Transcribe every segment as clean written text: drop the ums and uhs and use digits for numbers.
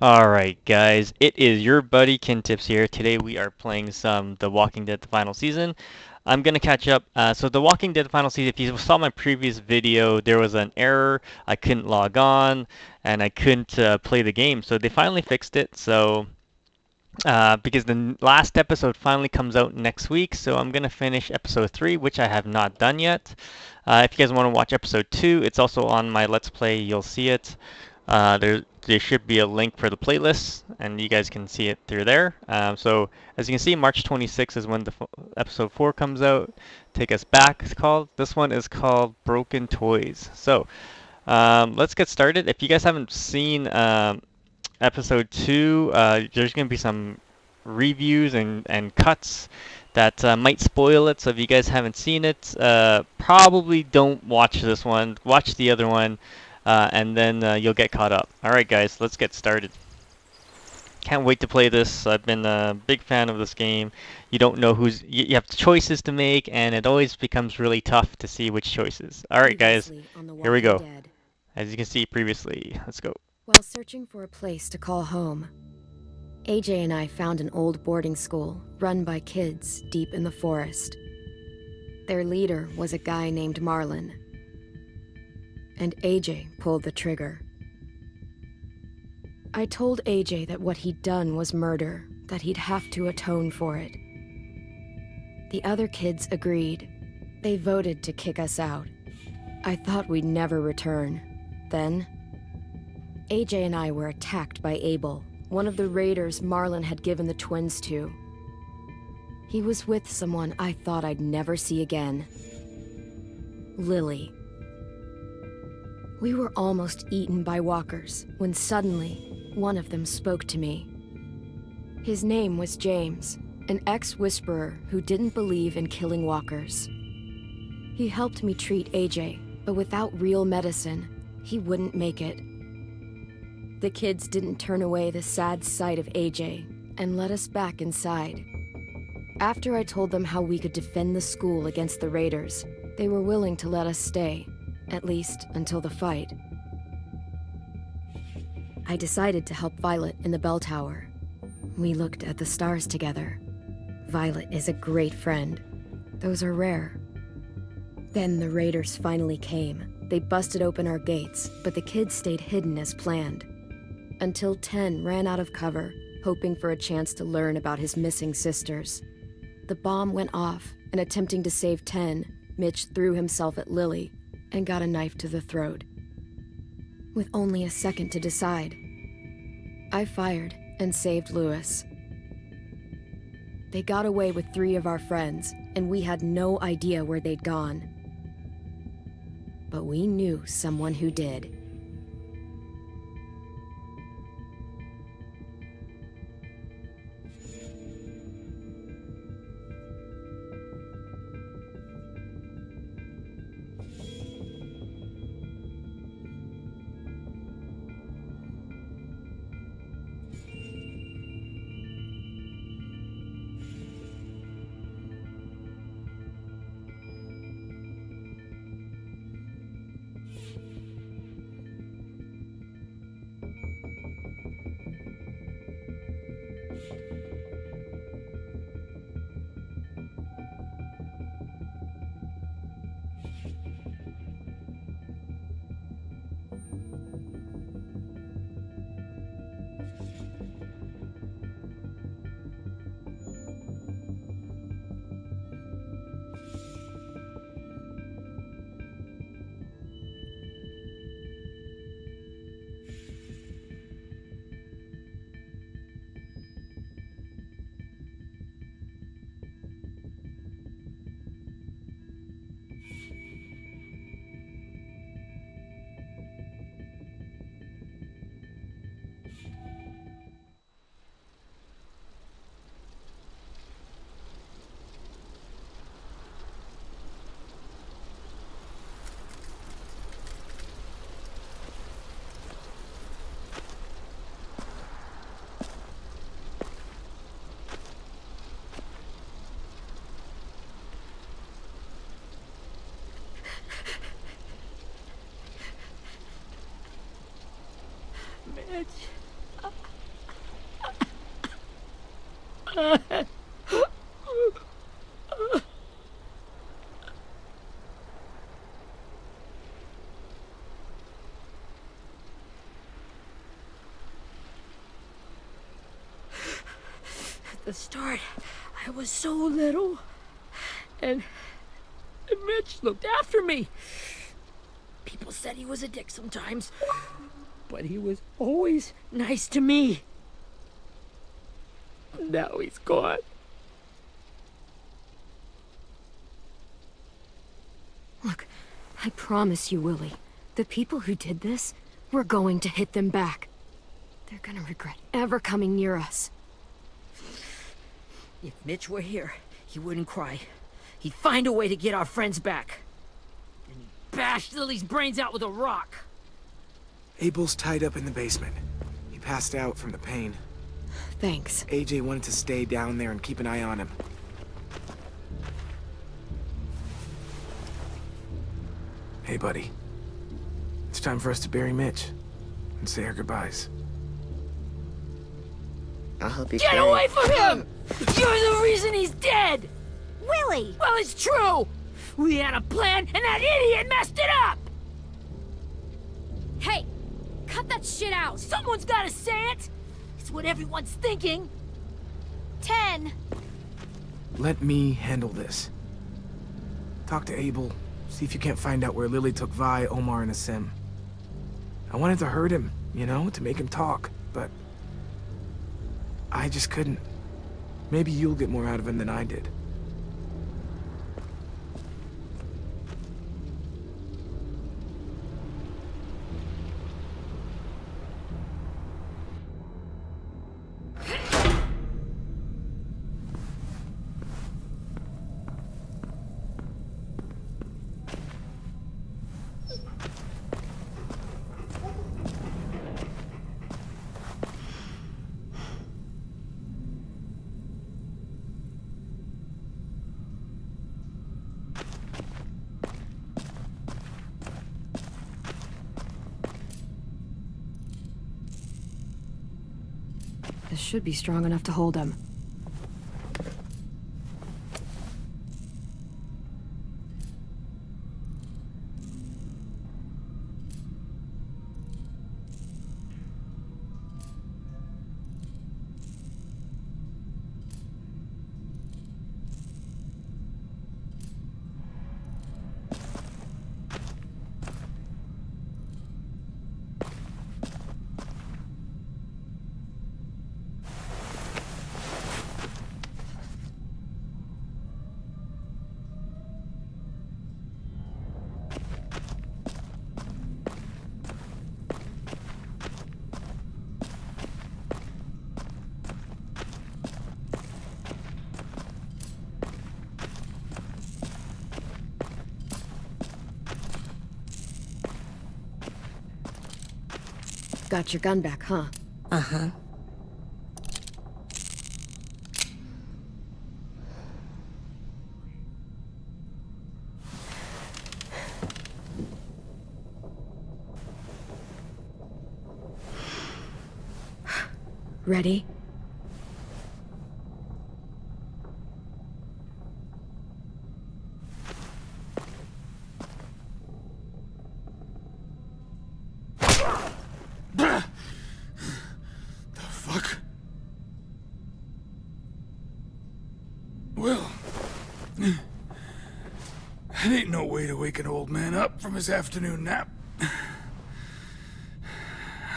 Alright guys, it is your buddy KinTips here. Today we are playing some The Walking Dead the final season. I'm gonna catch up. So The Walking Dead the final season, if you saw my previous video, there was an error. I couldn't log on and I couldn't play the game. So they finally fixed it. So because the last episode finally comes out next week, so I'm gonna finish episode 3, which I have not done yet. If you guys want to watch episode 2, it's also on my Let's Play. You'll see it. There should be a link for the playlist, and you guys can see it through there. So as you can see, March 26th is when the episode 4 comes out. Take Us Back is called. This one is called Broken Toys. So let's get started. If you guys haven't seen episode 2, there's going to be some reviews and cuts that might spoil it. So if you guys haven't seen it, probably don't watch this one. Watch the other one, and then you'll get caught up. Alright guys, let's get started. Can't wait to play this. I've been a big fan of this game. You don't know you have choices to make, and it always becomes really tough to see which choices. Alright guys, here we go. As you can see previously, let's go. While searching for a place to call home, AJ and I found an old boarding school run by kids deep in the forest. Their leader was a guy named Marlon, and AJ pulled the trigger. I told AJ that what he'd done was murder, that he'd have to atone for it. The other kids agreed. They voted to kick us out. I thought we'd never return. Then, AJ and I were attacked by Abel, one of the raiders Marlon had given the twins to. He was with someone I thought I'd never see again. Lily. We were almost eaten by walkers when suddenly one of them spoke to me. His name was James, an ex-whisperer who didn't believe in killing walkers. He helped me treat AJ, but without real medicine, he wouldn't make it. The kids didn't turn away the sad sight of AJ and let us back inside. After I told them how we could defend the school against the raiders, they were willing to let us stay, at least until the fight. I decided to help Violet in the bell tower. We looked at the stars together. Violet is a great friend. Those are rare. Then the raiders finally came. They busted open our gates, but the kids stayed hidden as planned. Until 10 ran out of cover, hoping for a chance to learn about his missing sisters. The bomb went off, and attempting to save 10, Mitch threw himself at Lily and got a knife to the throat. With only a second to decide, I fired and saved Lewis. They got away with 3 of our friends, and we had no idea where they'd gone. But we knew someone who did. Mitch, At the start, I was so little, and Mitch looked after me. People said he was a dick sometimes, but he was always nice to me. Now he's gone. Look, I promise you, Willie, the people who did this, we're going to hit them back. They're gonna regret ever coming near us. If Mitch were here, he wouldn't cry. He'd find a way to get our friends back. And he'd bash Lily's brains out with a rock. Abel's tied up in the basement. He passed out from the pain. Thanks. AJ wanted to stay down there and keep an eye on him. Hey, buddy. It's time for us to bury Mitch and say our goodbyes. I'll help you Get carry. away from him! You're the reason he's dead! Willie! Well, it's true! We had a plan, and that idiot messed it up! Hey! Cut that shit out! Someone's gotta say it! It's what everyone's thinking. 10! Let me handle this. Talk to Abel. See if you can't find out where Lily took Vi, Omar, and Asim. I wanted to hurt him, you know, to make him talk, but I just couldn't. Maybe you'll get more out of him than I did. This should be strong enough to hold him. Got your gun back, huh? Uh-huh. Ready? Fuck. Well, that ain't no way to wake an old man up from his afternoon nap.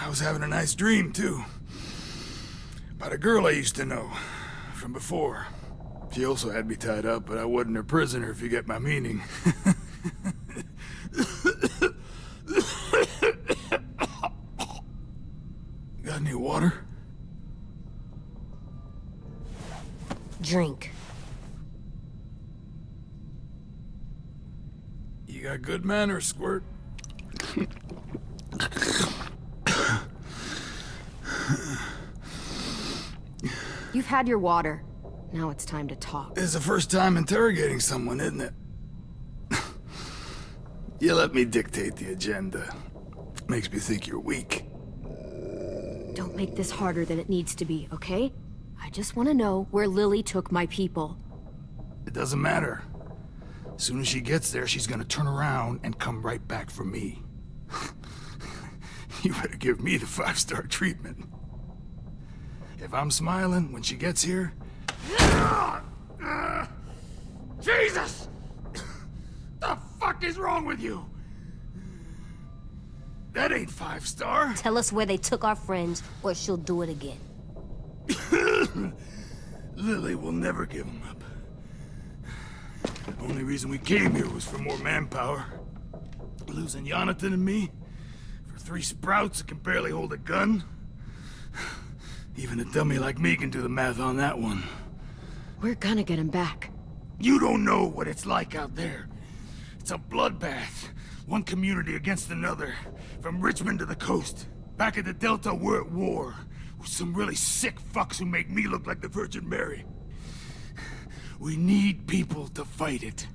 I was having a nice dream, too. About a girl I used to know from before. She also had me tied up, but I wasn't her prisoner, if you get my meaning. Got any water? Drink. You got good manners, Squirt. You've had your water. Now it's time to talk. It's the first time interrogating someone, isn't it? You let me dictate the agenda. Makes me think you're weak. Don't make this harder than it needs to be, okay? I just want to know where Lily took my people. It doesn't matter. As soon as she gets there, she's gonna turn around and come right back for me. You better give me the 5-star treatment. If I'm smiling when she gets here... Jesus! The fuck is wrong with you? That ain't 5-star. Tell us where they took our friends, or she'll do it again. Lily will never give them up. The only reason we came here was for more manpower. Losing Jonathan and me for 3 sprouts that can barely hold a gun. Even a dummy like me can do the math on that one. We're gonna get him back. You don't know what it's like out there. It's a bloodbath. One community against another. From Richmond to the coast. Back at the Delta, we're at war. With some really sick fucks who make me look like the Virgin Mary. We need people to fight it.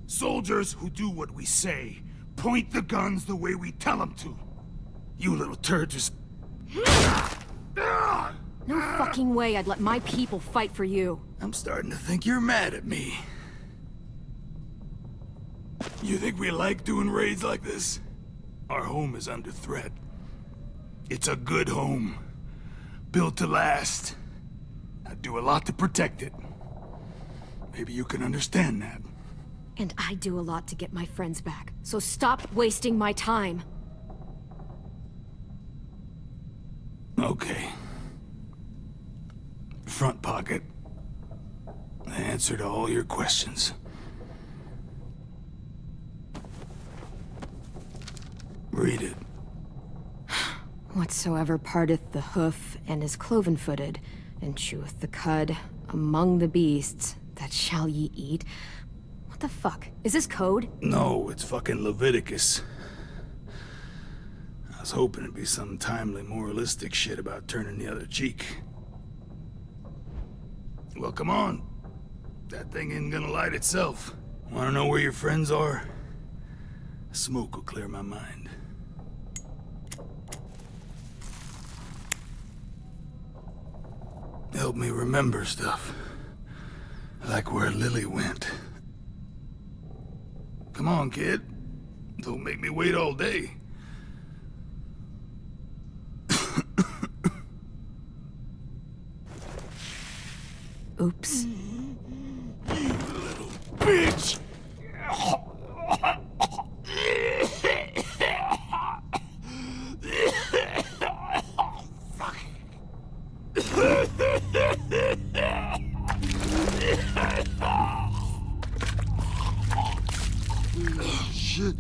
Soldiers who do what we say. Point the guns the way we tell them to. You little turd just... No fucking way I'd let my people fight for you. I'm starting to think you're mad at me. You think we like doing raids like this? Our home is under threat. It's a good home. Built to last. I do a lot to protect it. Maybe you can understand that. And I do a lot to get my friends back. So stop wasting my time. Okay. Front pocket. The answer to all your questions. Read it. Whatsoever parteth the hoof and is cloven-footed, and cheweth the cud among the beasts, that shall ye eat. What the fuck? Is this code? No, it's fucking Leviticus. I was hoping it'd be some timely moralistic shit about turning the other cheek. Well, come on. That thing ain't gonna light itself. Wanna know where your friends are? Smoke will clear my mind. Help me remember stuff. Like where Lily went. Come on, kid. Don't make me wait all day. Oops. You little bitch! Shit.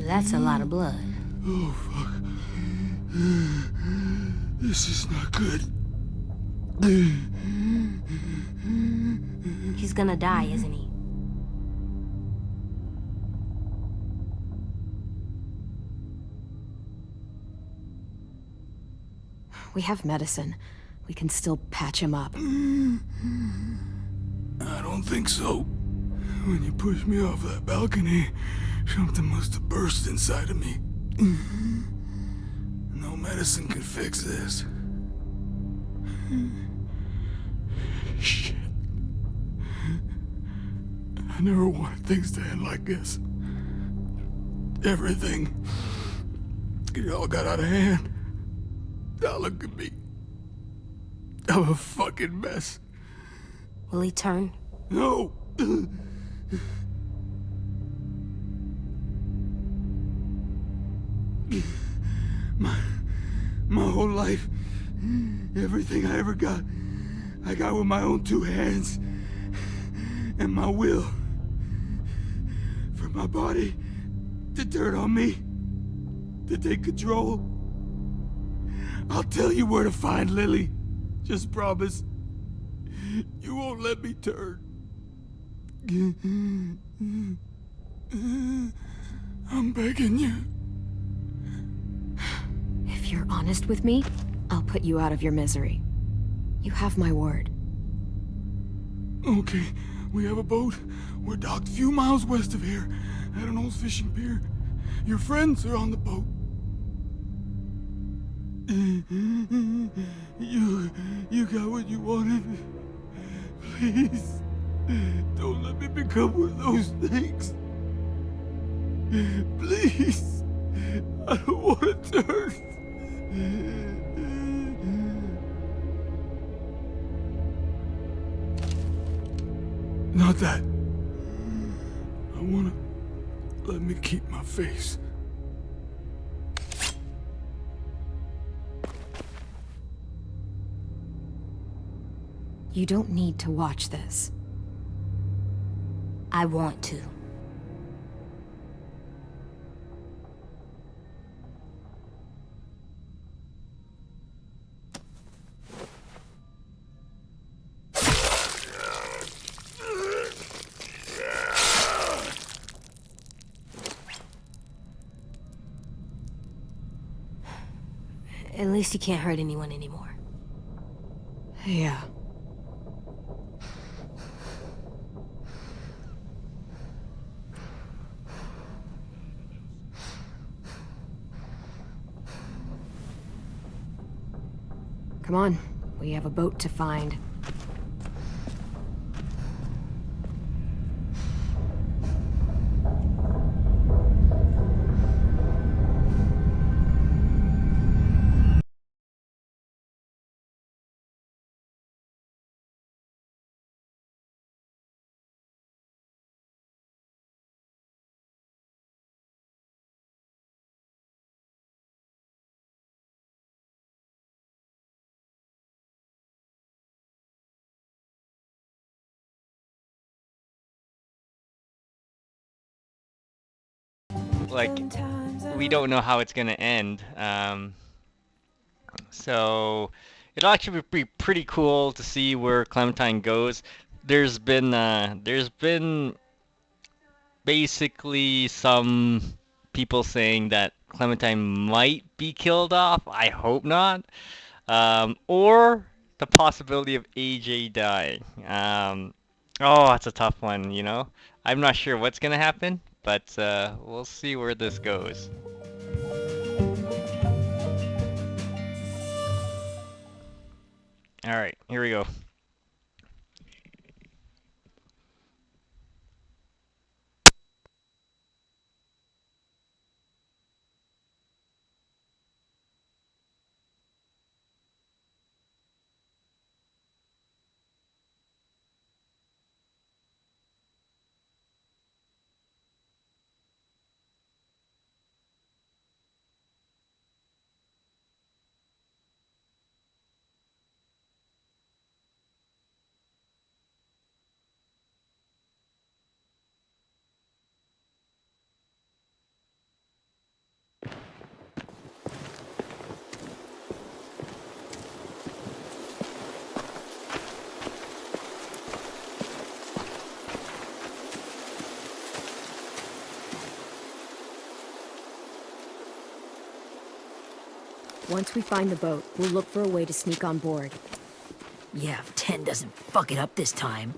That's a lot of blood. Oh, fuck. This is not good. He's gonna die, isn't he? We have medicine. We can still patch him up. I don't think so. When you pushed me off that balcony, something must have burst inside of me. No medicine can fix this. Shit. I never wanted things to end like this. Everything. It all got out of hand. Now look at me. I'm a fucking mess. Will he turn? No! My whole life, everything I ever got, I got with my own 2 hands. And my will. For my body to turn on me, to take control. I'll tell you where to find Lily. Just promise. You won't let me turn. I'm begging you. If you're honest with me, I'll put you out of your misery. You have my word. Okay, we have a boat. We're docked a few miles west of here, at an old fishing pier. Your friends are on the boat. You got what you wanted. Please, don't let me become one of those things. Please, I don't want to turn. Not that. I wanna let me keep my face. You don't need to watch this. I want to. At least you can't hurt anyone anymore. Yeah. Come on, we have a boat to find. Like, we don't know how it's gonna end. So it'll actually be pretty cool to see where Clementine goes. There's been basically some people saying that Clementine might be killed off. I hope not. Or the possibility of AJ dying. Oh, that's a tough one, you know? I'm not sure what's gonna happen, but we'll see where this goes. Alright, here we go. Once we find the boat, we'll look for a way to sneak on board. Yeah, if 10 doesn't fuck it up this time.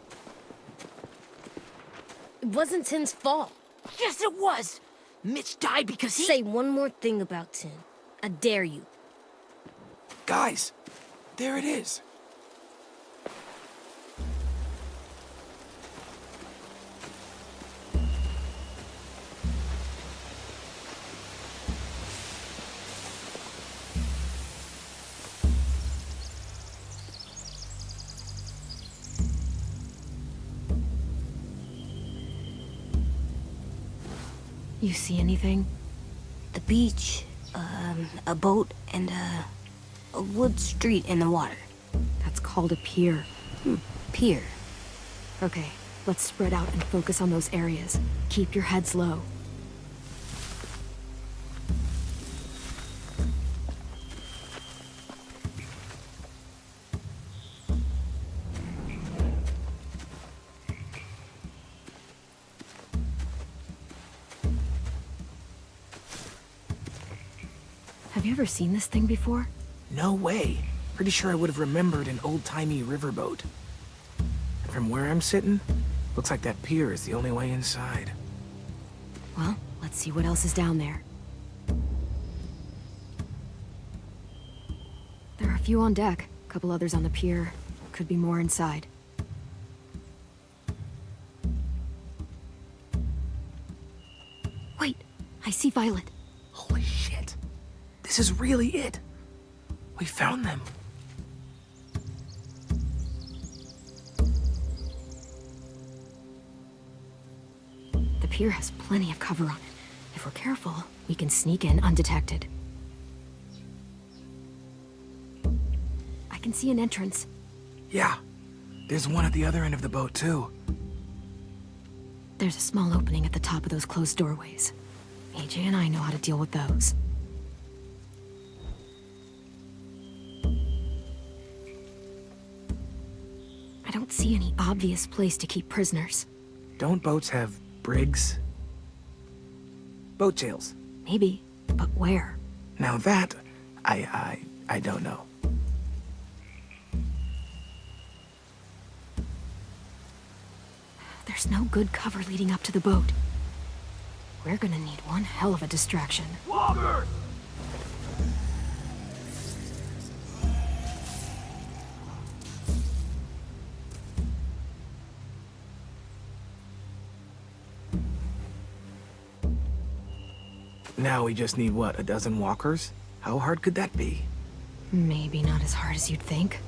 It wasn't Tin's fault. Yes, it was! Mitch died because he— Say one more thing about Tin. I dare you. Guys, there it is. You see anything? The beach, a boat, and a wood street in the water. That's called a pier. Pier. Okay, let's spread out and focus on those areas. Keep your heads low. Have you ever seen this thing before? No way. Pretty sure I would have remembered an old-timey riverboat. And from where I'm sitting, looks like that pier is the only way inside. Well, let's see what else is down there. few on deck, a couple others on the pier. Could be more inside. Wait, I see Violet. Holy shit. This is really it. We found them. The pier has plenty of cover on it. If we're careful, we can sneak in undetected. I can see an entrance. Yeah. There's one at the other end of the boat, too. There's a small opening at the top of those closed doorways. AJ and I know how to deal with those. I don't see any obvious place to keep prisoners. Don't boats have brigs? Boat jails. Maybe, but where? Now that, I don't know. There's no good cover leading up to the boat. We're gonna need one hell of a distraction. Walkers! Now we just need, what, a dozen walkers? How hard could that be? Maybe not as hard as you'd think.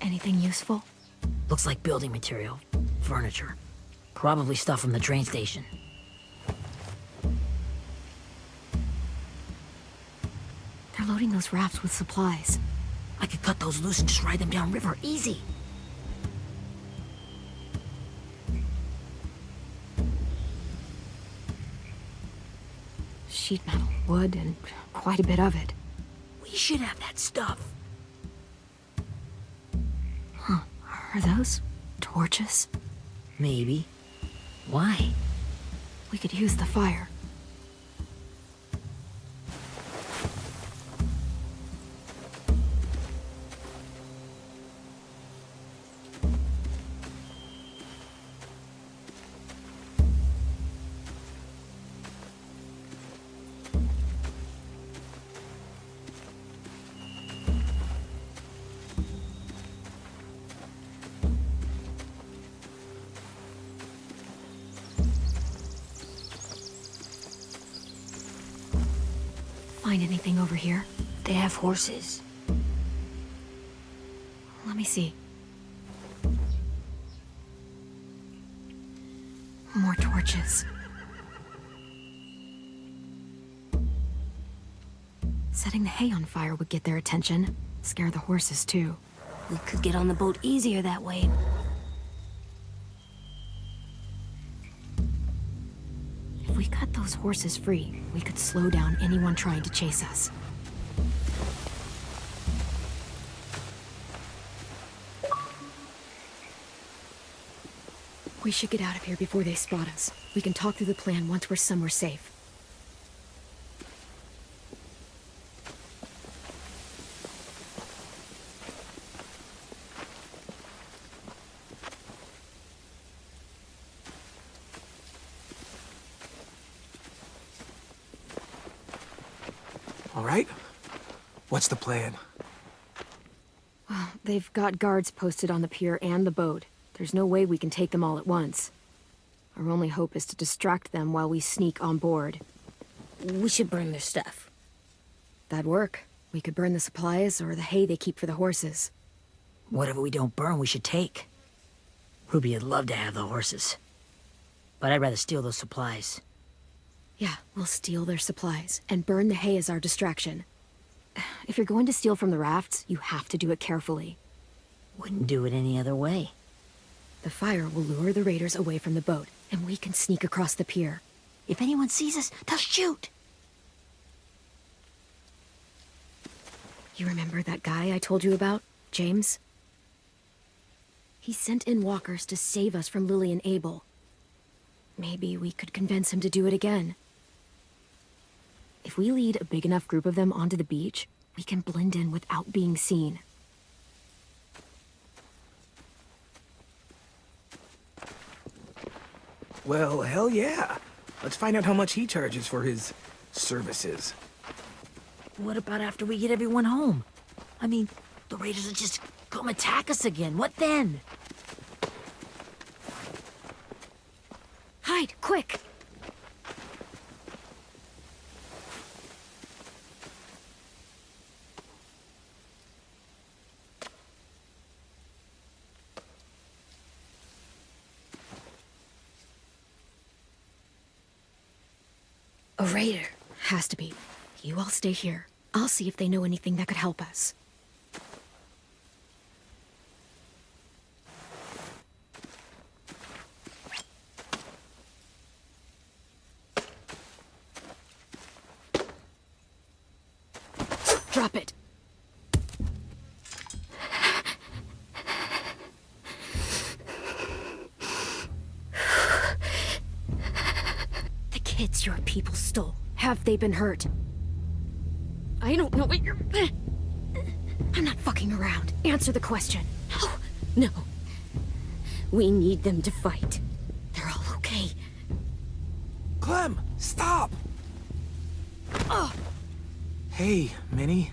Anything useful? Looks like building material. Furniture. Probably stuff from the train station. They're loading those rafts with supplies. I could cut those loose and just ride them downriver, easy. Sheet metal, wood, and quite a bit of it. We should have that stuff. Are those torches? Maybe. Why? We could use the fire. Find anything over here? They have horses. Let me see. More torches. Setting the hay on fire would get their attention. Scare the horses, too. We could get on the boat easier that way. If we cut those horses free, we could slow down anyone trying to chase us. We should get out of here before they spot us. We can talk through the plan once we're somewhere safe. All right? What's the plan? Well, they've got guards posted on the pier and the boat. There's no way we can take them all at once. Our only hope is to distract them while we sneak on board. We should burn their stuff. That'd work. We could burn the supplies or the hay they keep for the horses. Whatever we don't burn, we should take. Ruby would love to have the horses. But I'd rather steal those supplies. Yeah, we'll steal their supplies and burn the hay as our distraction. If you're going to steal from the rafts, you have to do it carefully. Wouldn't do it any other way. The fire will lure the raiders away from the boat, and we can sneak across the pier. If anyone sees us, they'll shoot. You remember that guy I told you about, James? He sent in walkers to save us from Lily and Abel. Maybe we could convince him to do it again. If we lead a big enough group of them onto the beach, we can blend in without being seen. Well, hell yeah. Let's find out how much he charges for his services. What about after we get everyone home? I mean, the raiders will just come attack us again. What then? Hide, quick! A raider. Has to be. You all stay here. I'll see if they know anything that could help us. Drop it. The kids your people stole. Have they been hurt? I don't know what you're... I'm not fucking around. Answer the question. No. No. We need them to fight. They're all okay. Clem, stop! Oh! Hey, Minnie.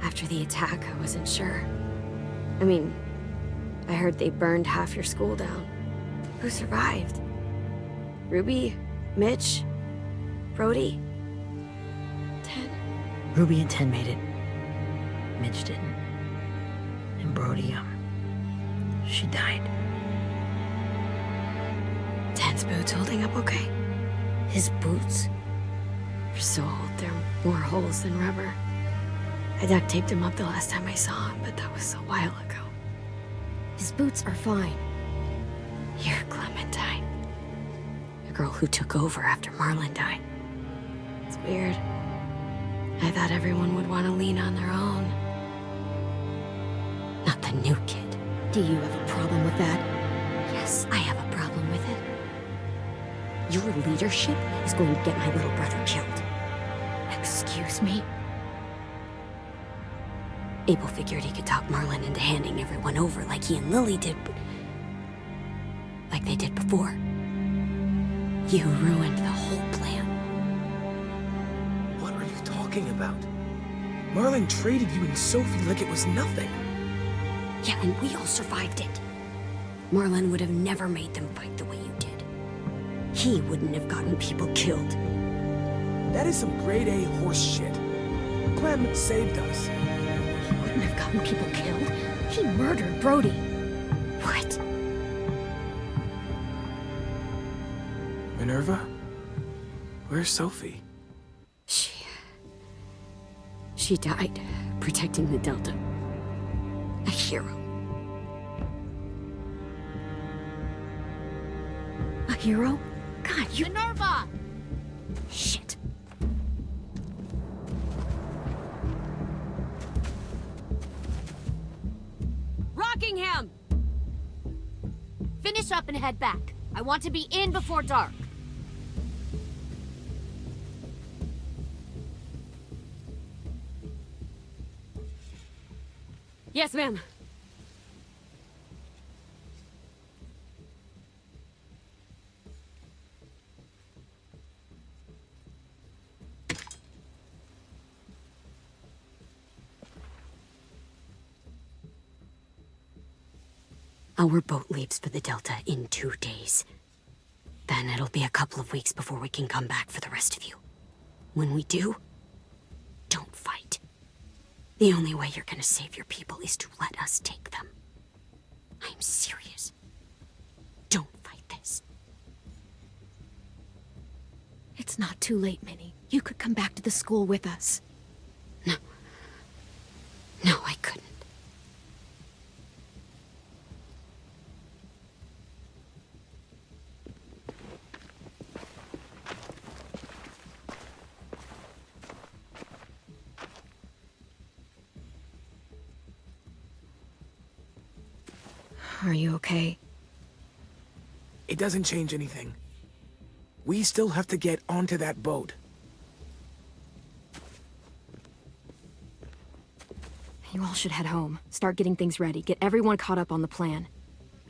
After the attack, I wasn't sure. I mean, I heard they burned half your school down. Who survived? Ruby? Mitch? Brody? Ted? Ruby and Ten made it. Mitch didn't. And Brody, she died. Ted's boots holding up okay? His boots? They're so old, there are more holes than rubber. I duct taped him up the last time I saw him, but that was a while ago. His boots are fine. You're Clementine. The girl who took over after Marlon died. It's weird. I thought everyone would want to lean on their own. Not the new kid. Do you have a problem with that? Yes, I have a problem with it. Your leadership is going to get my little brother killed. Excuse me? Abel figured he could talk Marlon into handing everyone over like he and Lily did, but... like they did before. You ruined the whole plan. What are you talking about? Marlon traded you and Sophie like it was nothing. Yeah, and we all survived it. Marlon would have never made them fight the way you did. He wouldn't have gotten people killed. That is some grade A horse shit. Clem saved us. He wouldn't have gotten people killed. He murdered Brody. What? Minerva? Where's Sophie? She died protecting the Delta. A hero. A hero? God, you... Minerva! Shit. Rockingham! Finish up and head back. I want to be in before dark. Yes, ma'am. Our boat leaves for the Delta in 2 days. Then it'll be a couple of weeks before we can come back for the rest of you. When we do, don't fight. The only way you're gonna save your people is to let us take them. I'm serious. Don't fight this. It's not too late, Minnie. You could come back to the school with us. No. No, I couldn't. Are you okay? It doesn't change anything. We still have to get onto that boat. You all should head home. Start getting things ready. Get everyone caught up on the plan.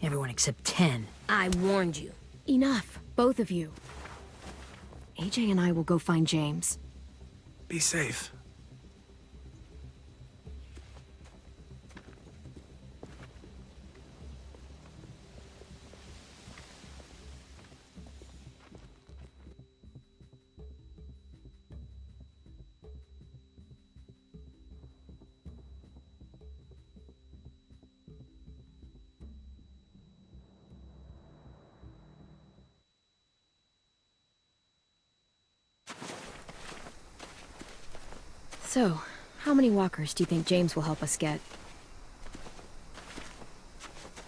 Everyone except 10. I warned you. Enough, both of you. AJ and I will go find James. Be safe. So, how many walkers do you think James will help us get?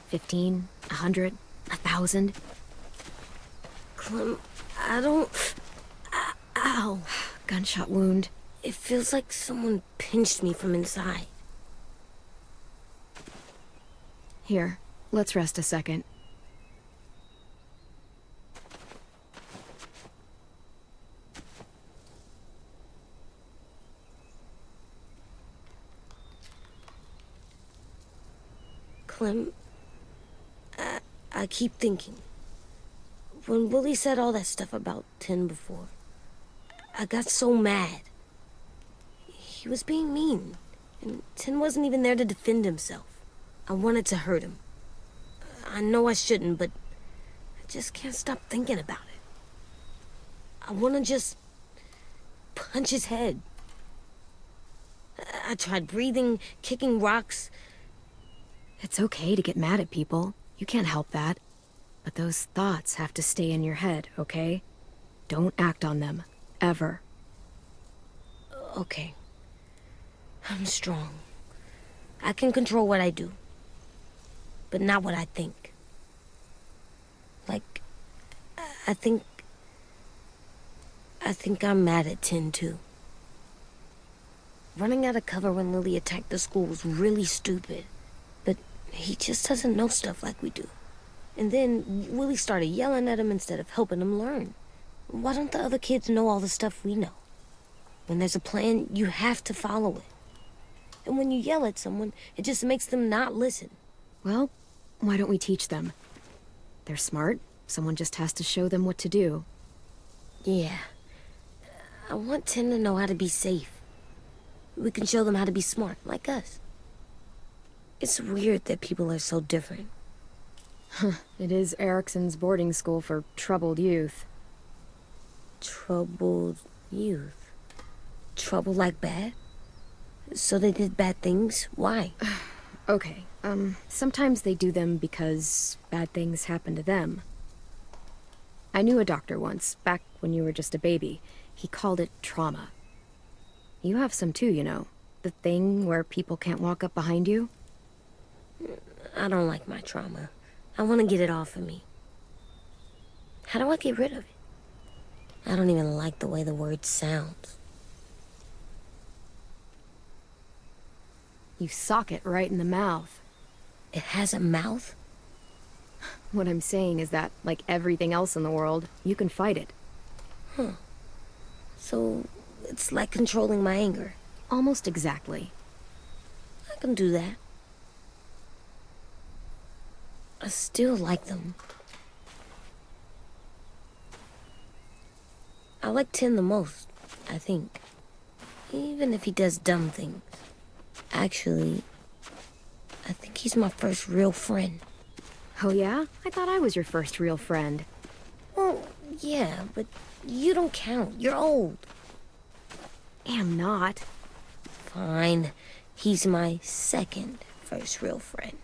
15? 100? 1,000? Clem, I don't... Ow. Gunshot wound. It feels like someone pinched me from inside. Here, let's rest a second. Clem, I keep thinking. When Willie said all that stuff about 10 before, I got so mad. He was being mean, and 10 wasn't even there to defend himself. I wanted to hurt him. I know I shouldn't, but I just can't stop thinking about it. I want to just punch his head. I tried breathing, kicking rocks. It's okay to get mad at people. You can't help that. But those thoughts have to stay in your head, okay? Don't act on them. Ever. Okay. I'm strong. I can control what I do. But not what I think. Like, I think I'm mad at 10 too. Running out of cover when Lily attacked the school was really stupid. But he just doesn't know stuff like we do. And then Willie started yelling at him instead of helping him learn. Why don't the other kids know all the stuff we know? When there's a plan, you have to follow it. And when you yell at someone, it just makes them not listen. Well, why don't we teach them? They're smart. Someone just has to show them what to do. Yeah. I want 10 to know how to be safe. We can show them how to be smart, like us. It's weird that people are so different. It is Erickson's boarding school for troubled youth. Troubled youth? Trouble like bad? So they did bad things? Why? Okay, sometimes they do them because bad things happen to them. I knew a doctor once, back when you were just a baby. He called it trauma. You have some too, you know. The thing where people can't walk up behind you. I don't like my trauma. I want to get it off of me. How do I get rid of it? I don't even like the way the word sounds. You sock it right in the mouth. It has a mouth? What I'm saying is that, like everything else in the world, you can fight it. Huh. So, it's like controlling my anger. Almost exactly. I can do that. I still like them. I like 10 the most, I think. Even if he does dumb things. Actually, I think he's my first real friend. Oh yeah? I thought I was your first real friend. Well, yeah, but you don't count. You're old. Am not. Fine. He's my second first real friend.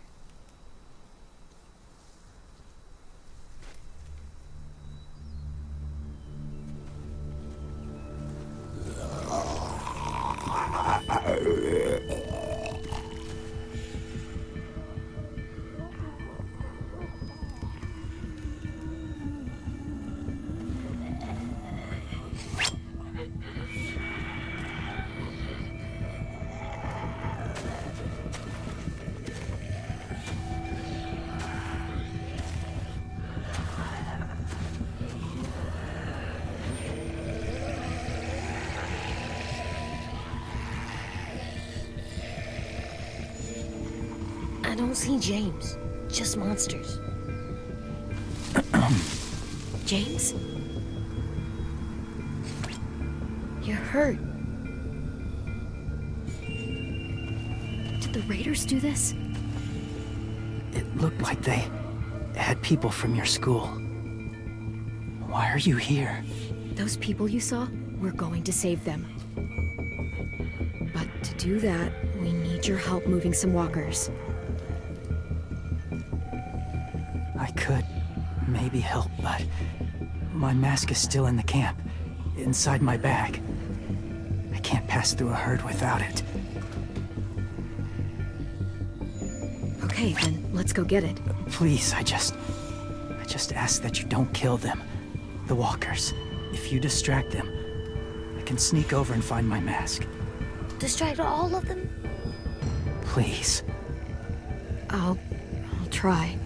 don't see James. Just monsters. James? You're hurt. Did the raiders do this? It looked like they had people from your school. Why are you here? Those people you saw, we're going to save them. But to do that, we need your help moving some walkers. I could maybe help, but my mask is still in the camp, inside my bag. I can't pass through a herd without it. Okay, then let's go get it. Please, I just ask that you don't kill them. The walkers. If you distract them, I can sneak over and find my mask. Distract all of them? Please. I'll try.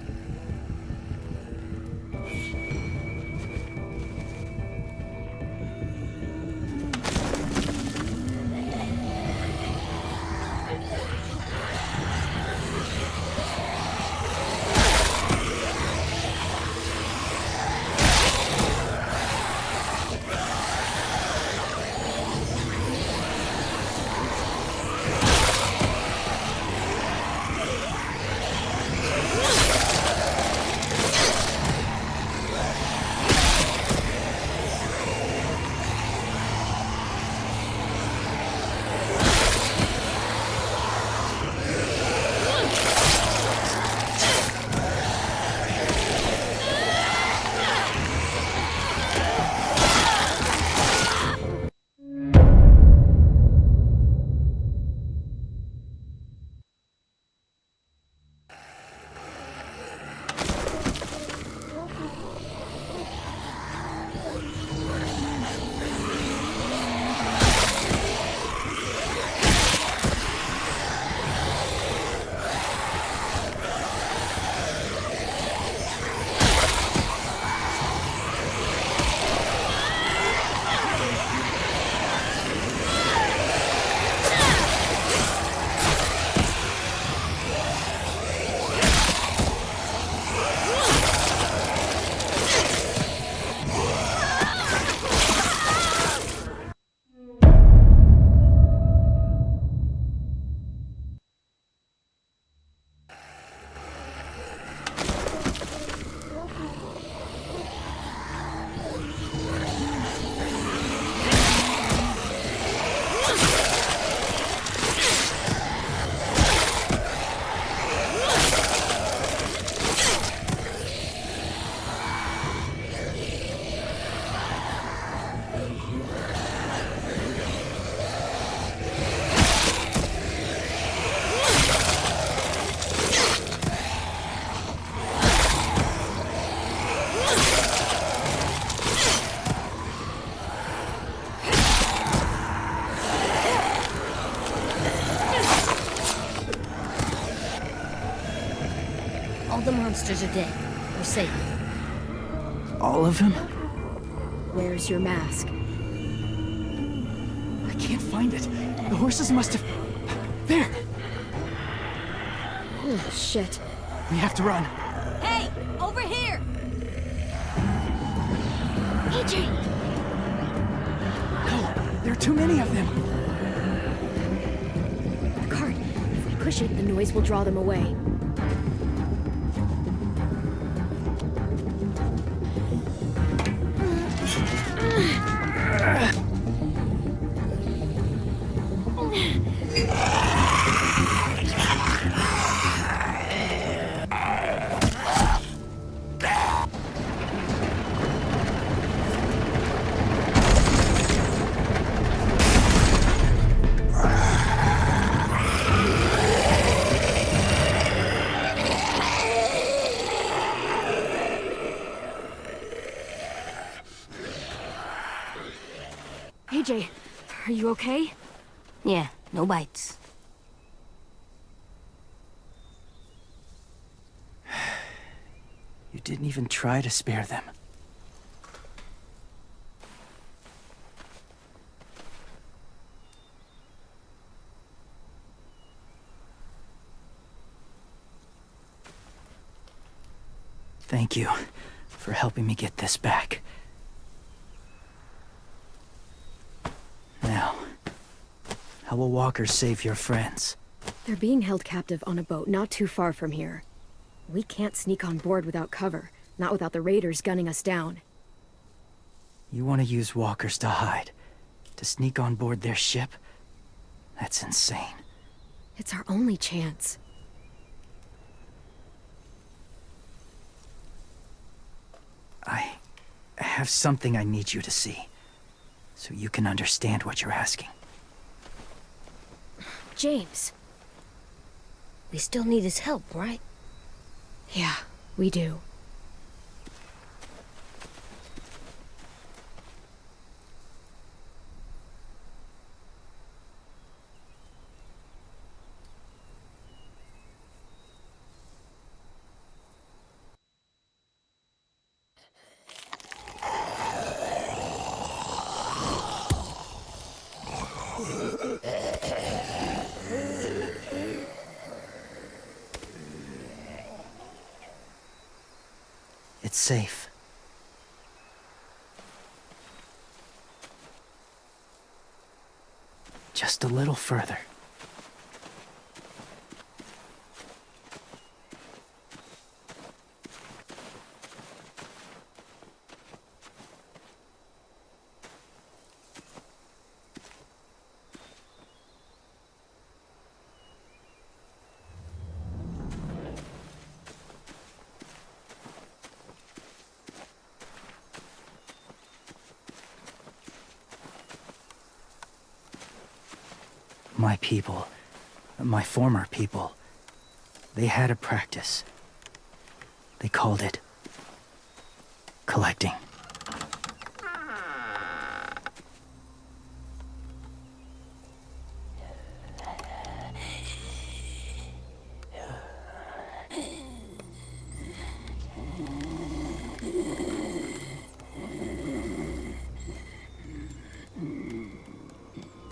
All the monsters are dead. We're safe. All of them? Where's your mask? I can't find it. The horses must have... There! Oh, shit. We have to run. Hey, over here! AJ! No, there are too many of them. The cart. If we push it, the noise will draw them away. AJ, are you okay? Yeah, no bites. You didn't even try to spare them. Thank you for helping me get this back. Now, how will walkers save your friends? They're being held captive on a boat not too far from here. We can't sneak on board without cover, not without the raiders gunning us down. You want to use walkers to hide? To sneak on board their ship? That's insane. It's our only chance. I have something I need you to see, so you can understand what you're asking. James. We still need his help, right? Yeah, we do. It's safe. Just a little further. My people, my former people, they had a practice. They called it collecting.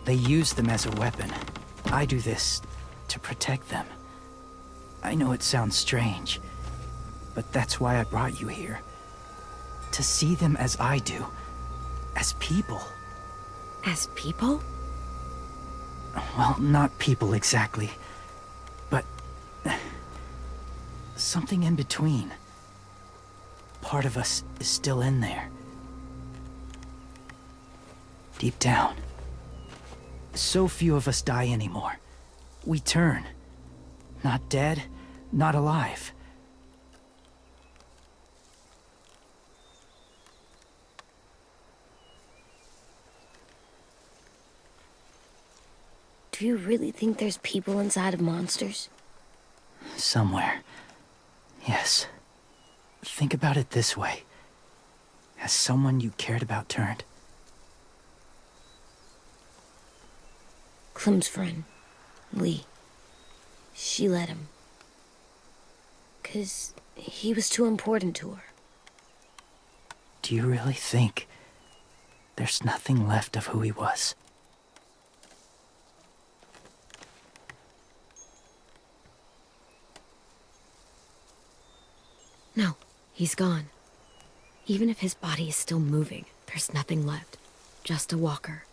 They use them as a weapon. I do this to protect them. I know it sounds strange, but that's why I brought you here. To see them as I do. As people. As people? Well, not people exactly, but something in between. Part of us is still in there. Deep down. So few of us die anymore. We turn. Not dead, not alive. Do you really think there's people inside of monsters? Somewhere. Yes. Think about it this way. Has someone you cared about turned? Clem's friend, Lee. She let him. 'Cause he was too important to her. Do you really think there's nothing left of who he was? No, he's gone. Even if his body is still moving, there's nothing left. Just a walker.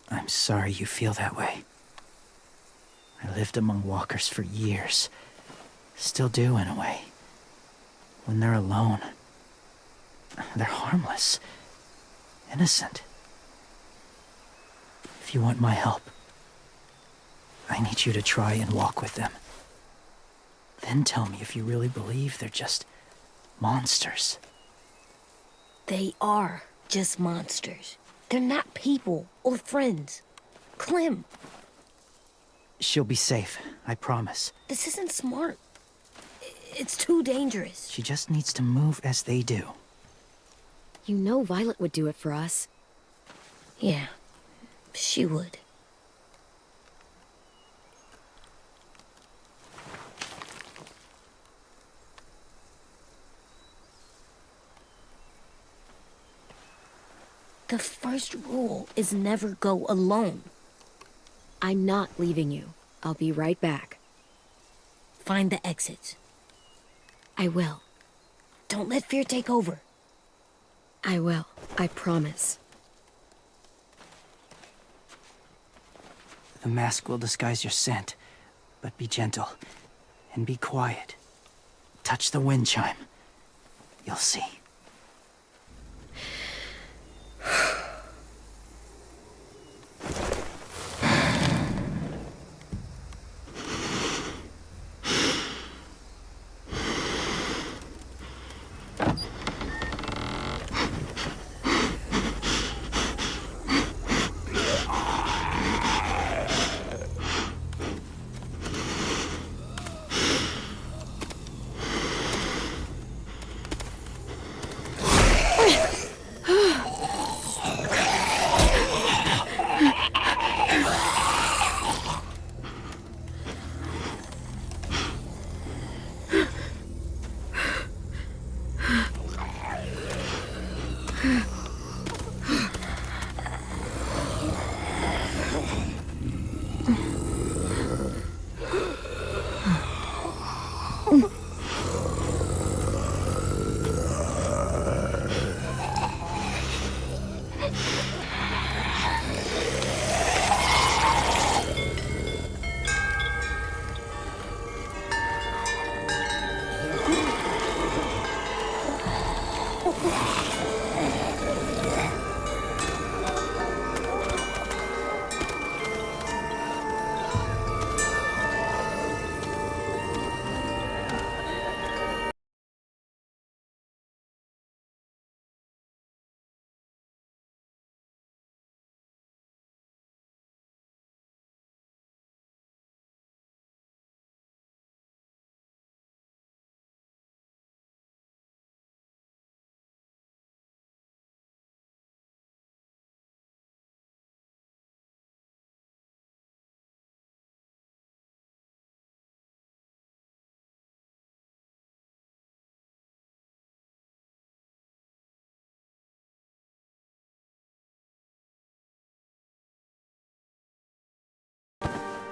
I'm sorry you feel that way. I lived among walkers for years. Still do, in a way. When they're alone, they're harmless. Innocent. If you want my help, I need you to try and walk with them. Then tell me if you really believe they're just monsters. They are just monsters. They're not people or friends. Clem, She'll be safe, I promise. this isn't smart. It's too dangerous. She just needs to move as they do. You know Violet would do it for us. Yeah, she would. The first rule is never go alone. I'm not leaving you. I'll be right back. Find the exits. I will. Don't let fear take over. I will. I promise. The mask will disguise your scent, but be gentle and be quiet. Touch the wind chime. You'll see.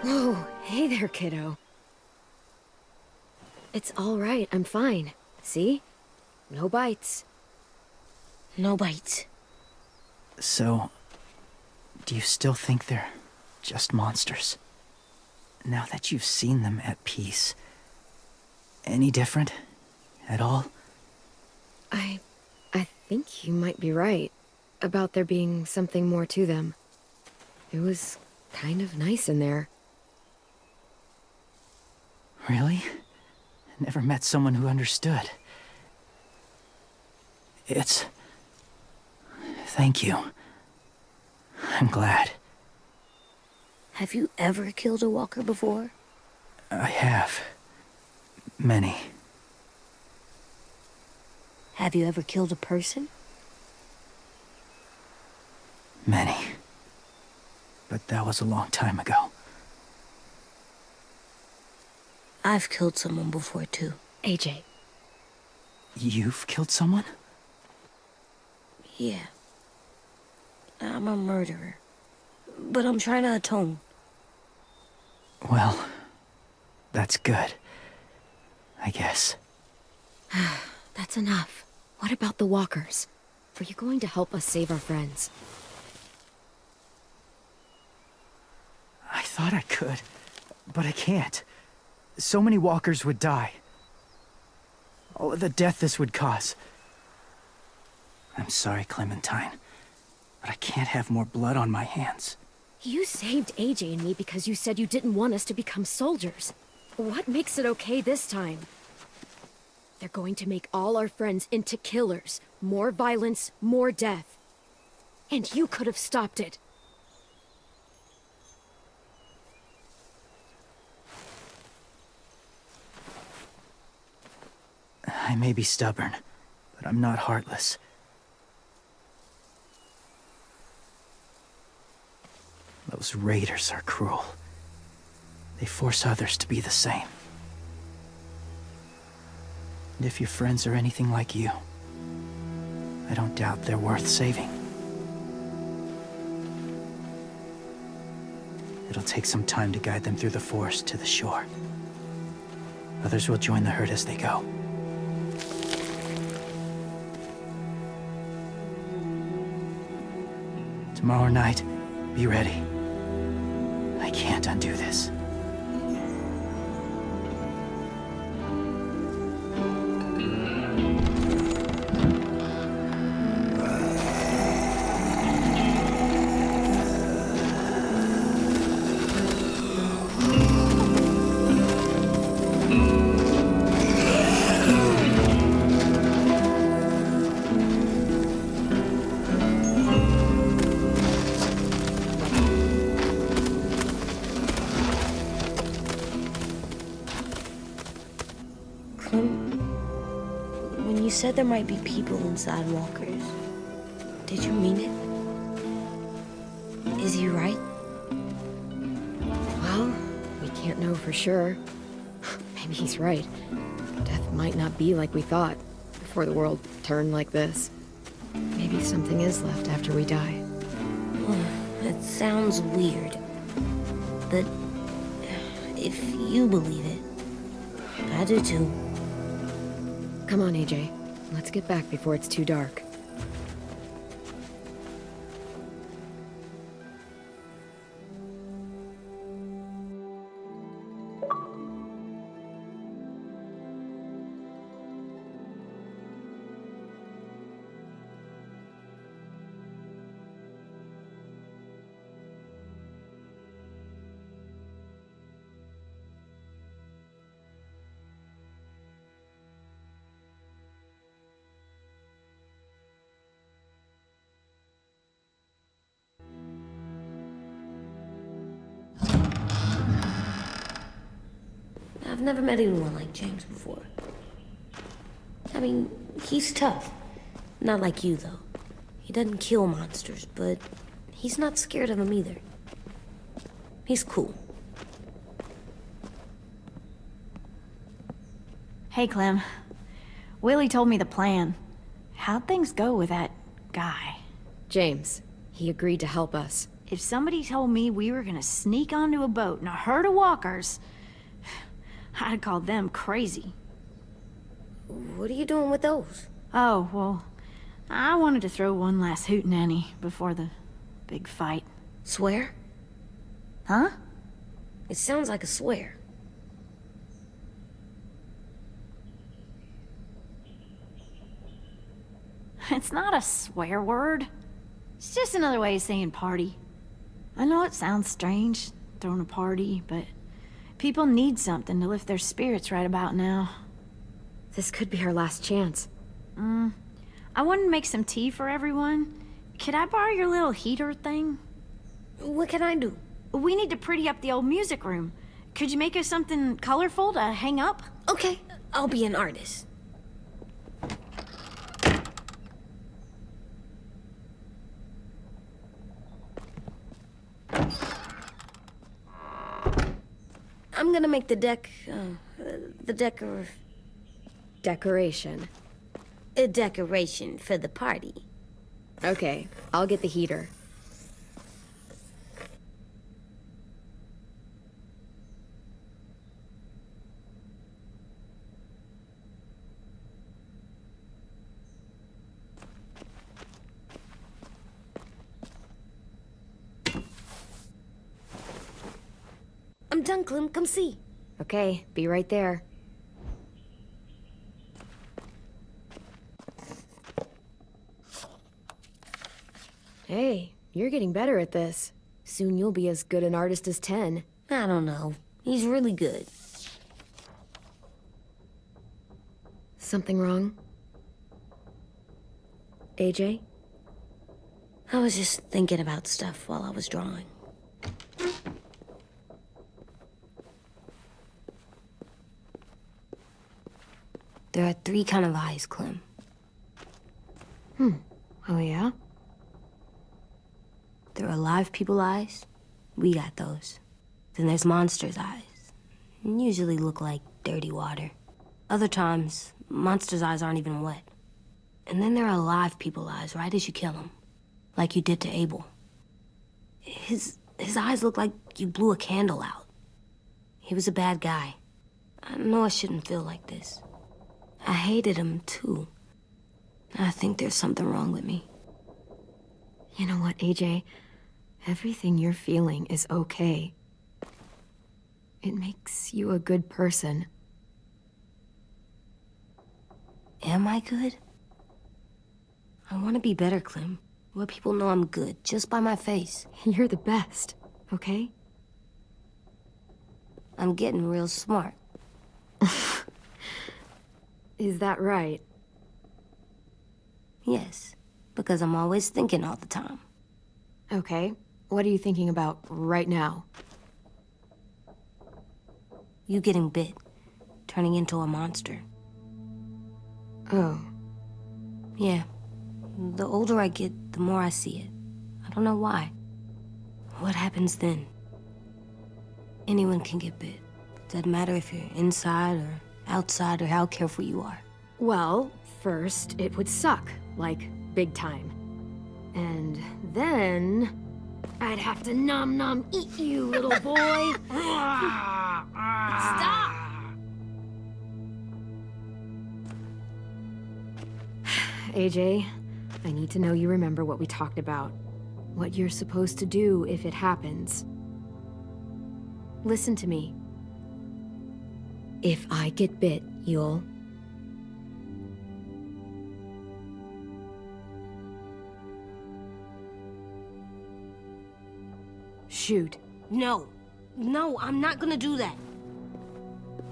Whoa, hey there, kiddo. It's all right, I'm fine. See? No bites. No bites. So, do you still think they're just monsters? Now that you've seen them at peace, any different at all? I think you might be right about there being something more to them. It was kind of nice in there. Really? Never met someone who understood. Thank you. I'm glad. Have you ever killed a walker before? I have. Many. Have you ever killed a person? Many. But that was a long time ago. I've killed someone before, too. AJ. You've killed someone? Yeah. I'm a murderer. But I'm trying to atone. Well, that's good. I guess. That's enough. What about the walkers? Are you going to help us save our friends? I thought I could, but I can't. So many walkers would die. All of the death this would cause. I'm sorry, Clementine, but I can't have more blood on my hands. You saved AJ and me because you said you didn't want us to become soldiers. What makes it okay this time? They're going to make all our friends into killers. More violence, more death. And you could have stopped it. I may be stubborn, but I'm not heartless. Those raiders are cruel. They force others to be the same. And if your friends are anything like you, I don't doubt they're worth saving. It'll take some time to guide them through the forest to the shore. Others will join the herd as they go. Tomorrow night, be ready. I can't undo this. Clem, when you said there might be people inside walkers, did you mean it? Is he right? Well, we can't know for sure. Maybe he's right. Death might not be like we thought before the world turned like this. Maybe something is left after we die. It sounds weird. But if you believe it, I do too. Come on, AJ. Let's get back before it's too dark. I've never met anyone like James before. I mean, he's tough. Not like you, though. He doesn't kill monsters, but he's not scared of them either. He's cool. Hey, Clem. Willie told me the plan. How'd things go with that guy? James, he agreed to help us. If somebody told me we were gonna sneak onto a boat in a herd of walkers, I'd call them crazy. What are you doing with those? Oh, well, I wanted to throw one last hootenanny before the big fight. Swear? Huh? It sounds like a swear. It's not a swear word. It's just another way of saying party. I know it sounds strange, throwing a party, but people need something to lift their spirits right about now. This could be our last chance. I wanted to make some tea for everyone. Could I borrow your little heater thing? What can I do? We need to pretty up the old music room. Could you make us something colorful to hang up? Okay, I'll be an artist. I'm gonna make the Decoration. a decoration for the party. Okay, I'll get the heater. I'm done, Clem. Come see. Okay, be right there. Hey, you're getting better at this. Soon you'll be as good an artist as 10. I don't know. He's really good. Something wrong? AJ? I was just thinking about stuff while I was drawing. There are 3 kind of eyes, Clem. Oh yeah? There are live people eyes. We got those. Then there's monsters' eyes. Usually look like dirty water. Other times, monsters' eyes aren't even wet. And then there are live people eyes right as you kill them. Like you did to Abel. His eyes look like you blew a candle out. He was a bad guy. I know I shouldn't feel like this. I hated him too. I think there's something wrong with me. You know what, AJ? Everything you're feeling is okay. It makes you a good person. Am I good? I want to be better, Clem. Let people know I'm good, just by my face. You're the best, okay? I'm getting real smart. Is that right? Yes, because I'm always thinking all the time. Okay. What are you thinking about right now? You getting bit, turning into a monster. Oh. Yeah. The older I get, the more I see it. I don't know why. What happens then? Anyone can get bit. Doesn't matter if you're inside or outside or how careful you are. Well, first, it would suck. Like, big time. And then... I'd have to nom eat you, little boy. Stop! AJ, I need to know you remember what we talked about. What you're supposed to do if it happens. Listen to me. If I get bit, you'll... shoot. No. No, I'm not gonna do that.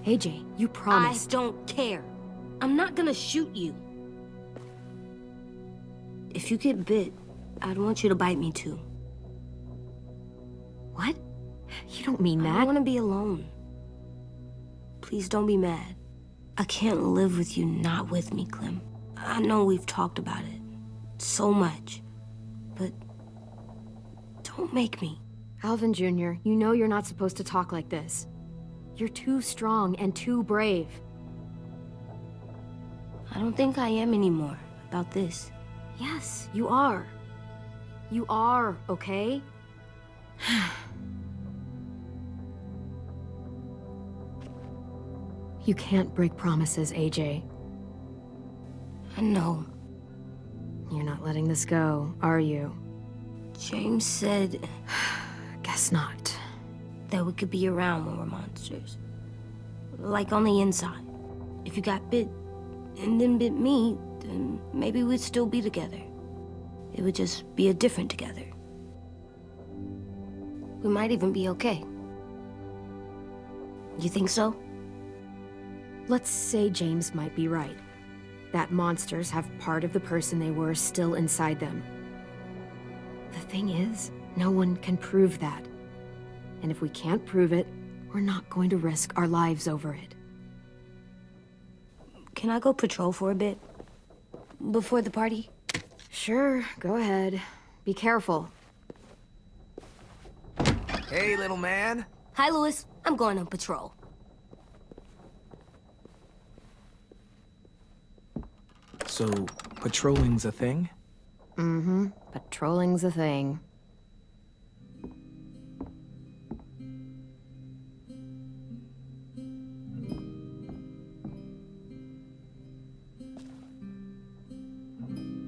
AJ, you promised. I don't care. I'm not gonna shoot you. If you get bit, I'd want you to bite me too. What? You don't mean I that. want to be alone. Please don't be mad. I can't live with you not with me, Clem. I know we've talked about it so much, but don't make me. Alvin Jr., you know you're not supposed to talk like this. You're too strong and too brave. I don't think I am anymore about this. Yes, you are. You are, okay? You can't break promises, AJ. I know. You're not letting this go, are you? James said Guess not. that we could be around when we're monsters. Like on the inside. If you got bit and then bit me, then maybe we'd still be together. It would just be a different together. We might even be okay. You think so? Let's say James might be right. That monsters have part of the person they were still inside them. The thing is, no one can prove that. And if we can't prove it, we're not going to risk our lives over it. Can I go patrol for a bit? Before the party? Sure, go ahead. Be careful. Hey, little man. Hi, Louis. I'm going on patrol. So, patrolling's a thing? Mm-hmm. Patrolling's a thing.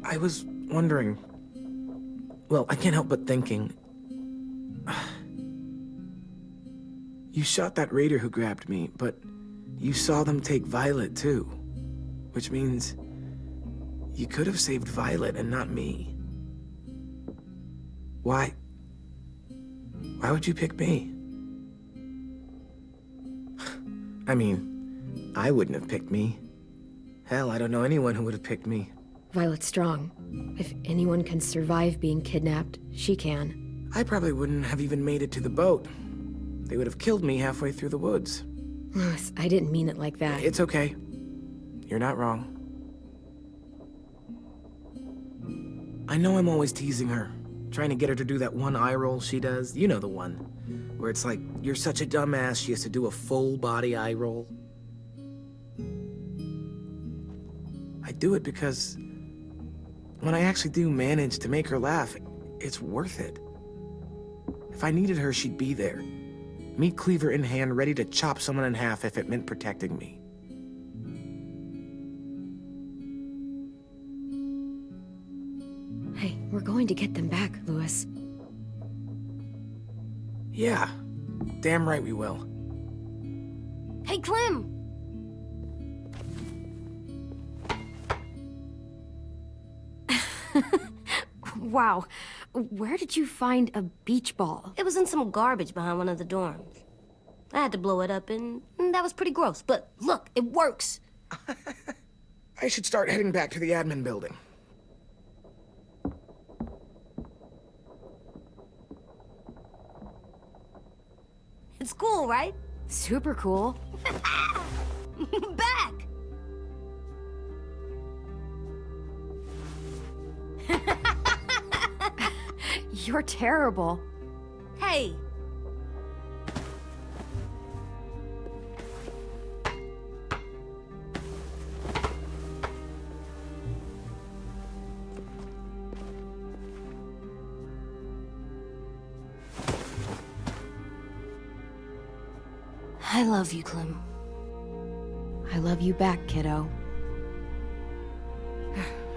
I was wondering... Well, I can't help but thinking... You shot that raider who grabbed me, but you saw them take Violet too. Which means... you could have saved Violet and not me. Why? Why would you pick me? I mean, I wouldn't have picked me. Hell, I don't know anyone who would have picked me. Violet's strong. If anyone can survive being kidnapped, she can. I probably wouldn't have even made it to the boat. They would have killed me halfway through the woods. Louis, I didn't mean it like that. It's okay. You're not wrong. I know I'm always teasing her, trying to get her to do that one eye roll she does. You know the one, where it's like, you're such a dumbass, she has to do a full body eye roll. I do it because when I actually do manage to make her laugh, it's worth it. If I needed her, she'd be there. Meat cleaver in hand, ready to chop someone in half if it meant protecting me. Hey, We're going to get them back, Louis. Yeah, damn right we will. Hey, Clem! Wow, where did you find a beach ball? It was in some garbage behind one of the dorms. I had to blow it up, and that was pretty gross. But look, it works. I should start heading back to the admin building. It's cool, right? Super cool. Back! You're terrible. Hey! I love you, Clem. I love you back, kiddo.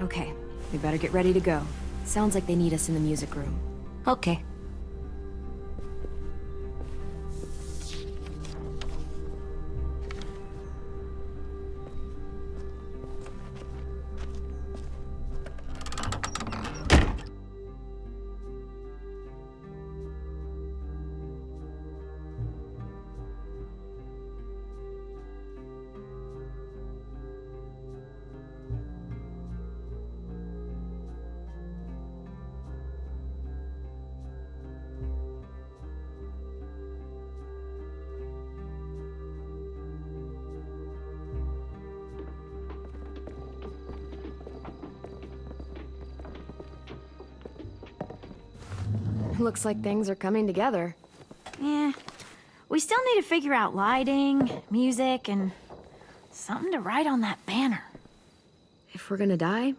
Okay, we better get ready to go. Sounds like they need us in the music room. Okay. Looks like things are coming together. Yeah. We still need to figure out lighting, music, and something to write on that banner. If we're gonna die,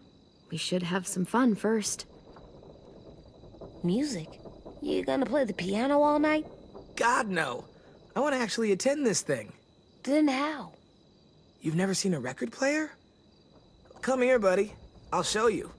we should have some fun first. Music? You gonna play the piano all night? God, no. I want to actually attend this thing. Then how? You've never seen a record player? Come here, buddy. I'll show you.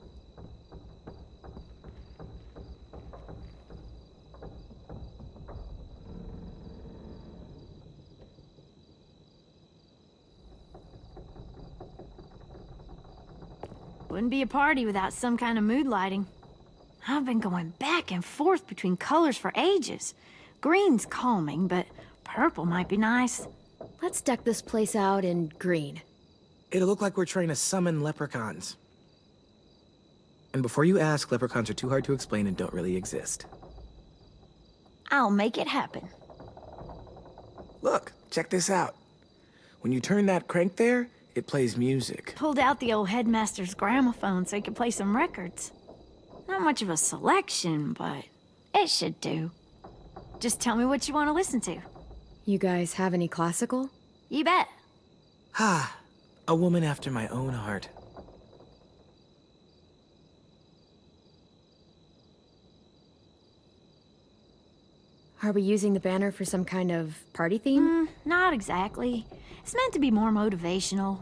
Wouldn't be a party without some kind of mood lighting. I've been going back and forth between colors for ages. Green's calming, but purple might be nice. Let's deck this place out in green. It'll look like we're trying to summon leprechauns. And before you ask, leprechauns are too hard to explain and don't really exist. I'll make it happen. Look, check this out. When you turn that crank there, it plays music. Pulled out the old headmaster's gramophone so he could play some records. Not much of a selection, but it should do. Just tell me what you want to listen to. You guys have any classical? You bet. Ah, a woman after my own heart. Are we using the banner for some kind of party theme? Not exactly. It's meant to be more motivational.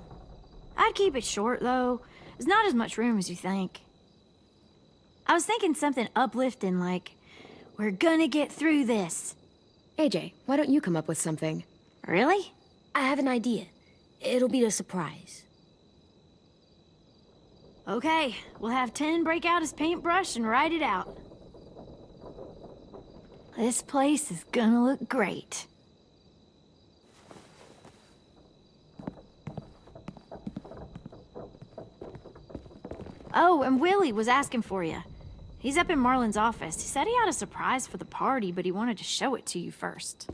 I'd keep it short, though. There's not as much room as you think. I was thinking something uplifting like, "We're gonna get through this." AJ, why don't you come up with something? Really? I have an idea. It'll be a surprise. Okay, we'll have 10 break out his paintbrush and write it out. This place is gonna look great. Oh, and Willie was asking for you. He's up in Marlin's office. He said he had a surprise for the party, but he wanted to show it to you first.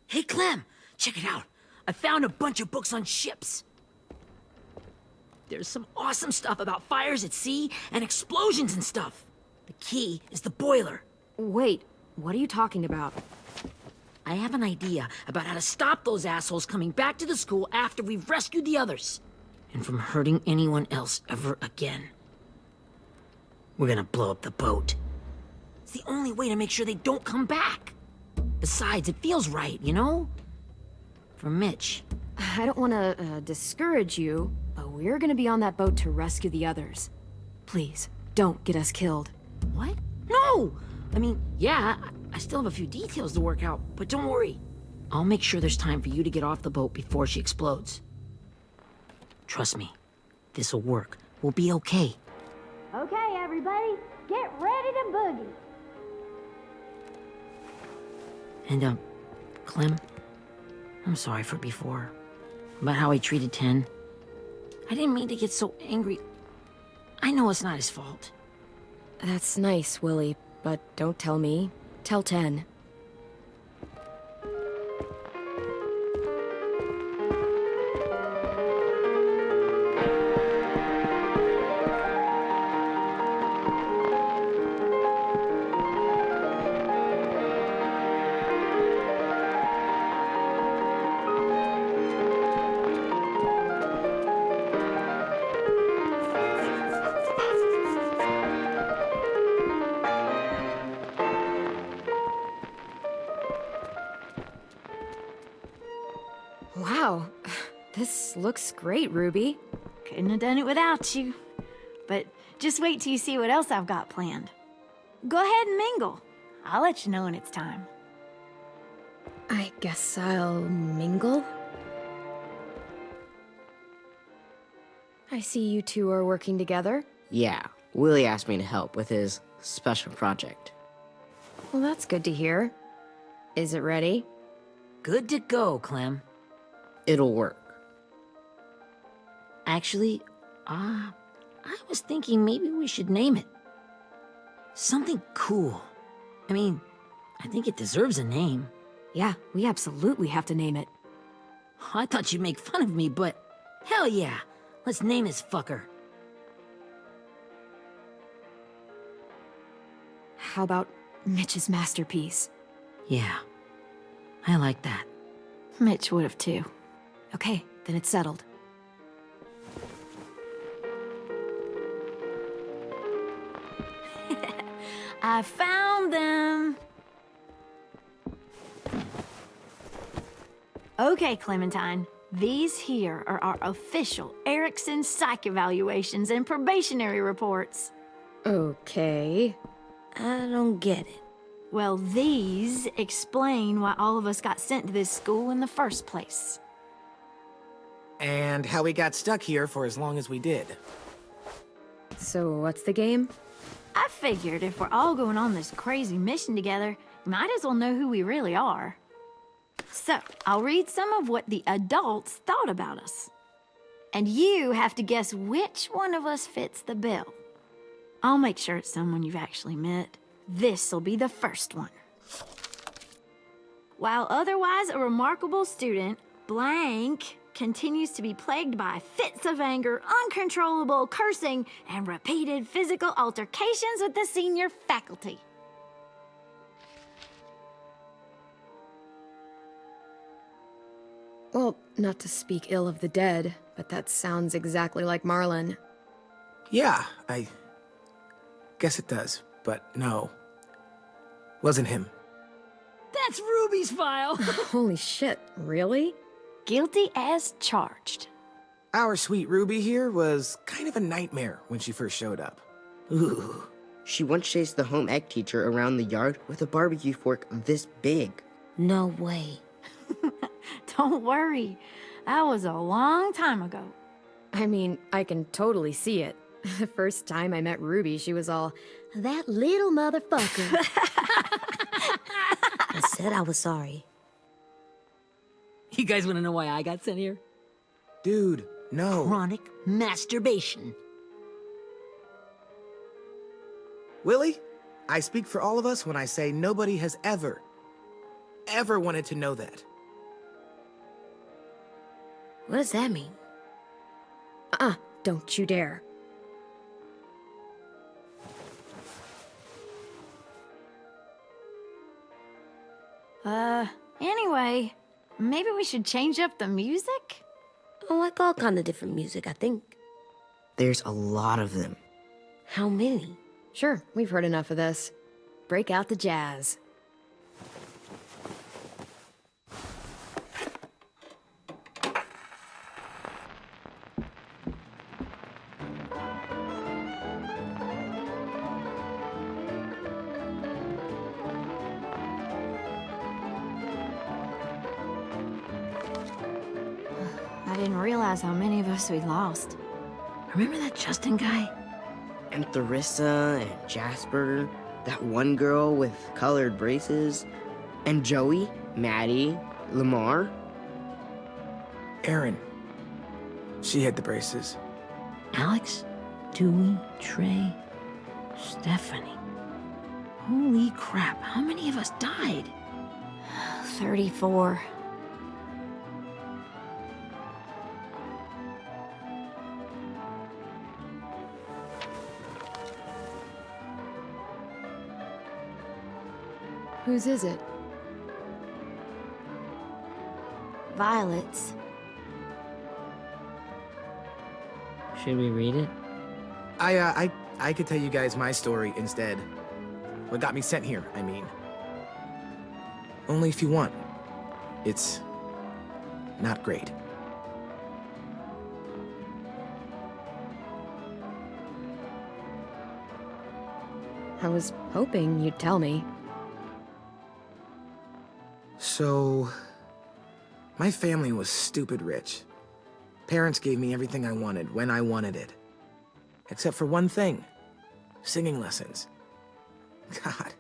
Hey, Clem, check it out. I found a bunch of books on ships. There's some awesome stuff about fires at sea and explosions and stuff. The key is the boiler. Wait, what are you talking about? I have an idea about how to stop those assholes coming back to the school after we've rescued the others. And from hurting anyone else ever again. We're gonna blow up the boat. It's the only way to make sure they don't come back. Besides, it feels right, you know? For Mitch. I don't want to discourage you, but we're gonna be on that boat to rescue the others. Please, don't get us killed. What? No! I mean, yeah, I still have a few details to work out, but don't worry. I'll make sure there's time for you to get off the boat before she explodes. Trust me, this'll work. We'll be okay. Okay, everybody, get ready to boogie. And, Clem, I'm sorry for before. About how I treated Ten. I didn't mean to get so angry. I know it's not his fault. That's nice, Willie, but don't tell me. Tell 10. Wow, this looks great, Ruby. Couldn't have done it without you. But just wait till you see what else I've got planned. Go ahead and mingle. I'll let you know when it's time. I guess I'll mingle? I see you two are working together. Yeah, Willie asked me to help with his special project. Well, that's good to hear. Is it ready? Good to go, Clem. It'll work. Actually, I was thinking maybe we should name it. Something cool. I mean, I think it deserves a name. Yeah, we absolutely have to name it. I thought you'd make fun of me, but hell yeah. Let's name this fucker. How about Mitch's masterpiece? Yeah, I like that. Mitch would have too. Okay, then it's settled. I found them! Okay, Clementine. These here are our official Erickson psych evaluations and probationary reports. Okay. I don't get it. Well, these explain why all of us got sent to this school in the first place. And how we got stuck here for as long as we did. So what's the game? I figured if we're all going on this crazy mission together, we might as well know who we really are. So, I'll read some of what the adults thought about us. And you have to guess which one of us fits the bill. I'll make sure it's someone you've actually met. This'll be the first one. While otherwise a remarkable student, blank continues to be plagued by fits of anger, uncontrollable cursing, and repeated physical altercations with the senior faculty. Well, not to speak ill of the dead, but that sounds exactly like Marlon. Yeah, I guess it does, but no. Wasn't him. That's Ruby's file. Holy shit, really? Guilty as charged. Our sweet Ruby here was kind of a nightmare when she first showed up. Ooh. She once chased the home ec teacher around the yard with a barbecue fork this big. No way. Don't worry. That was a long time ago. I mean, I can totally see it. The first time I met Ruby, she was all, "That little motherfucker." I said I was sorry. You guys want to know why I got sent here? Dude, no. Chronic masturbation. Willie, I speak for all of us when I say nobody has ever wanted to know that. What does that mean? Don't you dare. Anyway, maybe we should change up the music? I like all kind of different music, I think. There's a lot of them. How many? Sure, we've heard enough of this. break out the jazz. I didn't realize how many of us we lost. Remember that Justin guy? And Theresa and Jasper, that one girl with colored braces, and Joey, Maddie, Lamar. Erin. She had the braces. Alex, Dewey, Trey, Stephanie. Holy crap, how many of us died? 34. Whose is it? Violet's. Should we read it? I could tell you guys my story instead. What got me sent here, I mean. Only if you want. It's not great. I was hoping you'd tell me. So, my family was stupid rich. Parents gave me everything I wanted when I wanted it. Except for one thing. Singing lessons. God,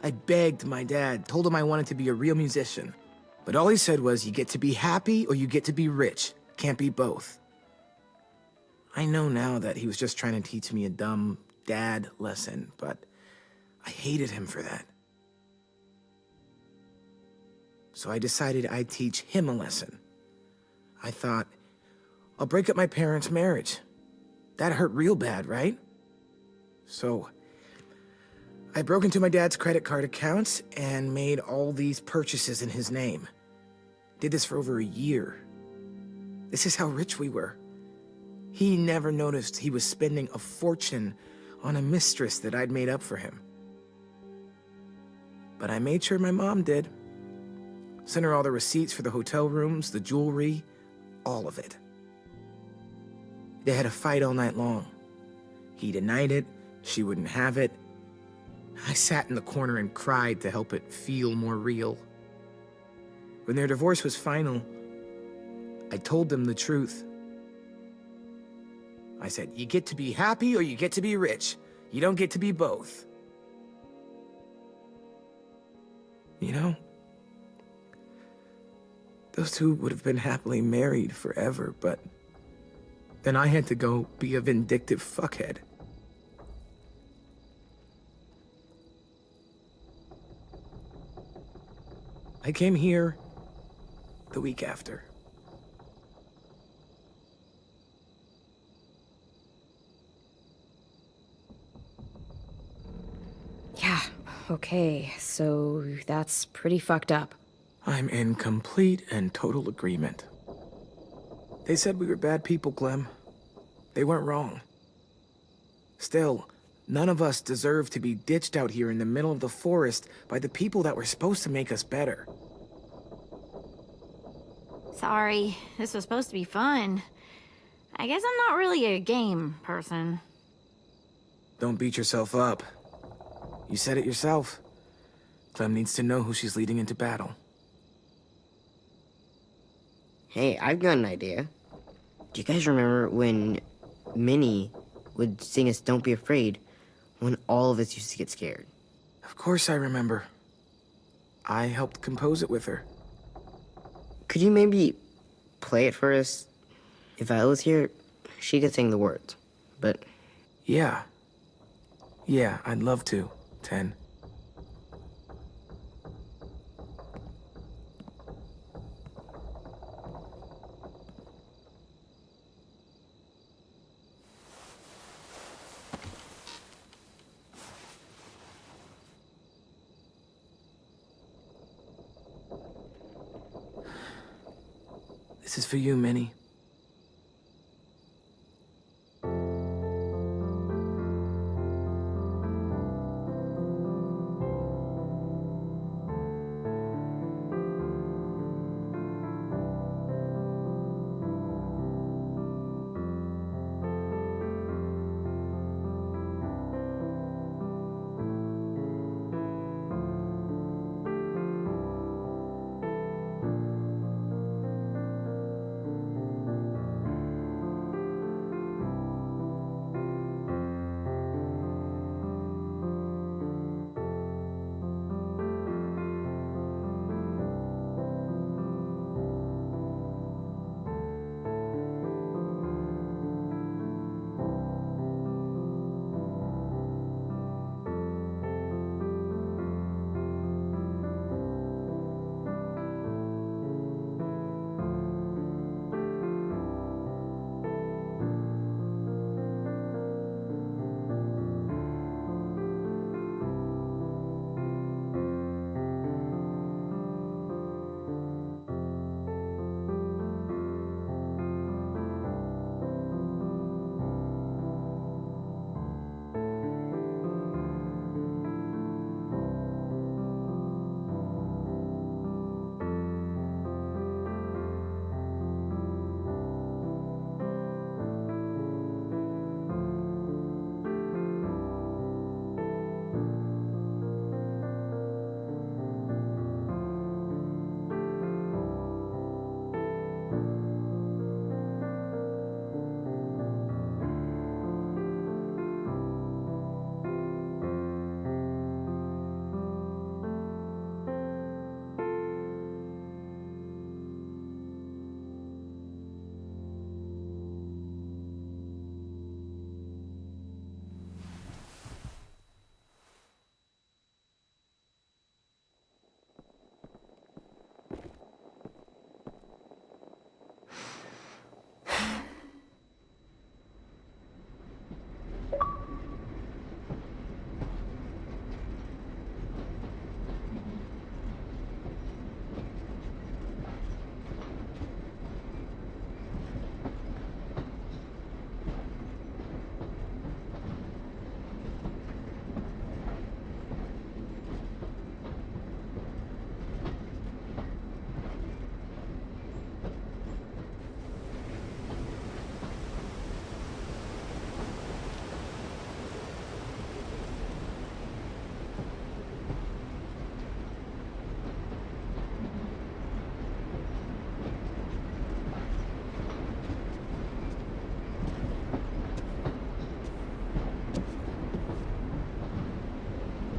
I begged my dad, told him I wanted to be a real musician. But all he said was, you get to be happy or you get to be rich. Can't be both. I know now that he was just trying to teach me a dumb dad lesson, but I hated him for that. So I decided I'd teach him a lesson. I thought, I'll break up my parents' marriage. That hurt real bad, right? So I broke into my dad's credit card accounts and made all these purchases in his name. Did this for over a year. This is how rich we were. He never noticed he was spending a fortune on a mistress that I'd made up for him. But I made sure my mom did. Sent her all the receipts for the hotel rooms, the jewelry, all of it. They had a fight all night long. He denied it, she wouldn't have it. I sat in the corner and cried to help it feel more real. When their divorce was final, I told them the truth. I said, you get to be happy or you get to be rich. You don't get to be both. You know, those two would have been happily married forever, but then I had to go be a vindictive fuckhead. I came here the week after. Yeah, okay, so that's pretty fucked up. I'm in complete and total agreement. They said we were bad people, Clem. They weren't wrong. Still, none of us deserve to be ditched out here in the middle of the forest by the people that were supposed to make us better. Sorry, this was supposed to be fun. I guess I'm not really a game person. Don't beat yourself up. You said it yourself. Clem needs to know who she's leading into battle. Hey, I've got an idea. Do you guys remember when Minnie would sing us Don't Be Afraid when all of us used to get scared? Of course I remember. I helped compose it with her. Could you maybe play it for us? If I was here, she could sing the words, but... Yeah. Yeah, I'd love to, 10. This is for you, Minnie.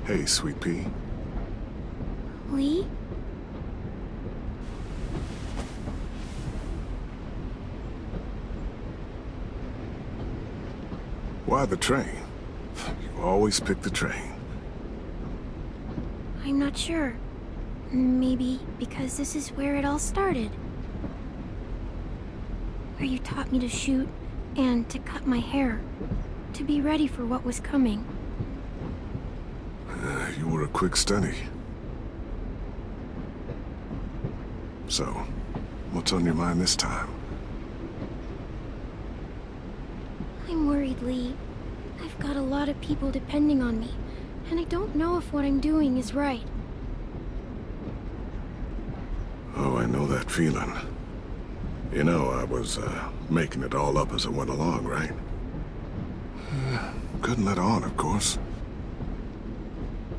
Hey, Sweet Pea. Lee? Why the train? You always pick the train. I'm not sure. Maybe because this is where it all started. Where you taught me to shoot and to cut my hair. To be ready for what was coming. You were a quick study. So, what's on your mind this time? I'm worried, Lee. I've got a lot of people depending on me, and I don't know if what I'm doing is right. Oh, I know that feeling. You know, I was, making it all up as I went along, right? Couldn't let on, of course.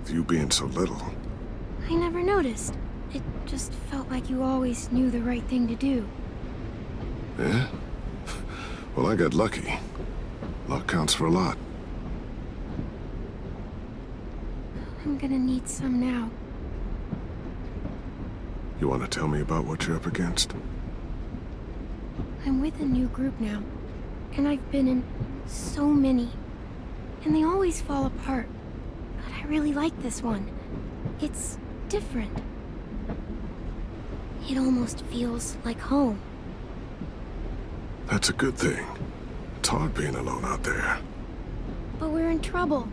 With you being so little. I never noticed. It just felt like you always knew the right thing to do. Yeah? Well, I got lucky. Luck counts for a lot. I'm gonna need some now. You want to tell me about what you're up against? I'm with a new group now, and I've been in so many, and they always fall apart. But I really like this one. It's different. It almost feels like home. That's a good thing. It's hard being alone out there. But we're in trouble.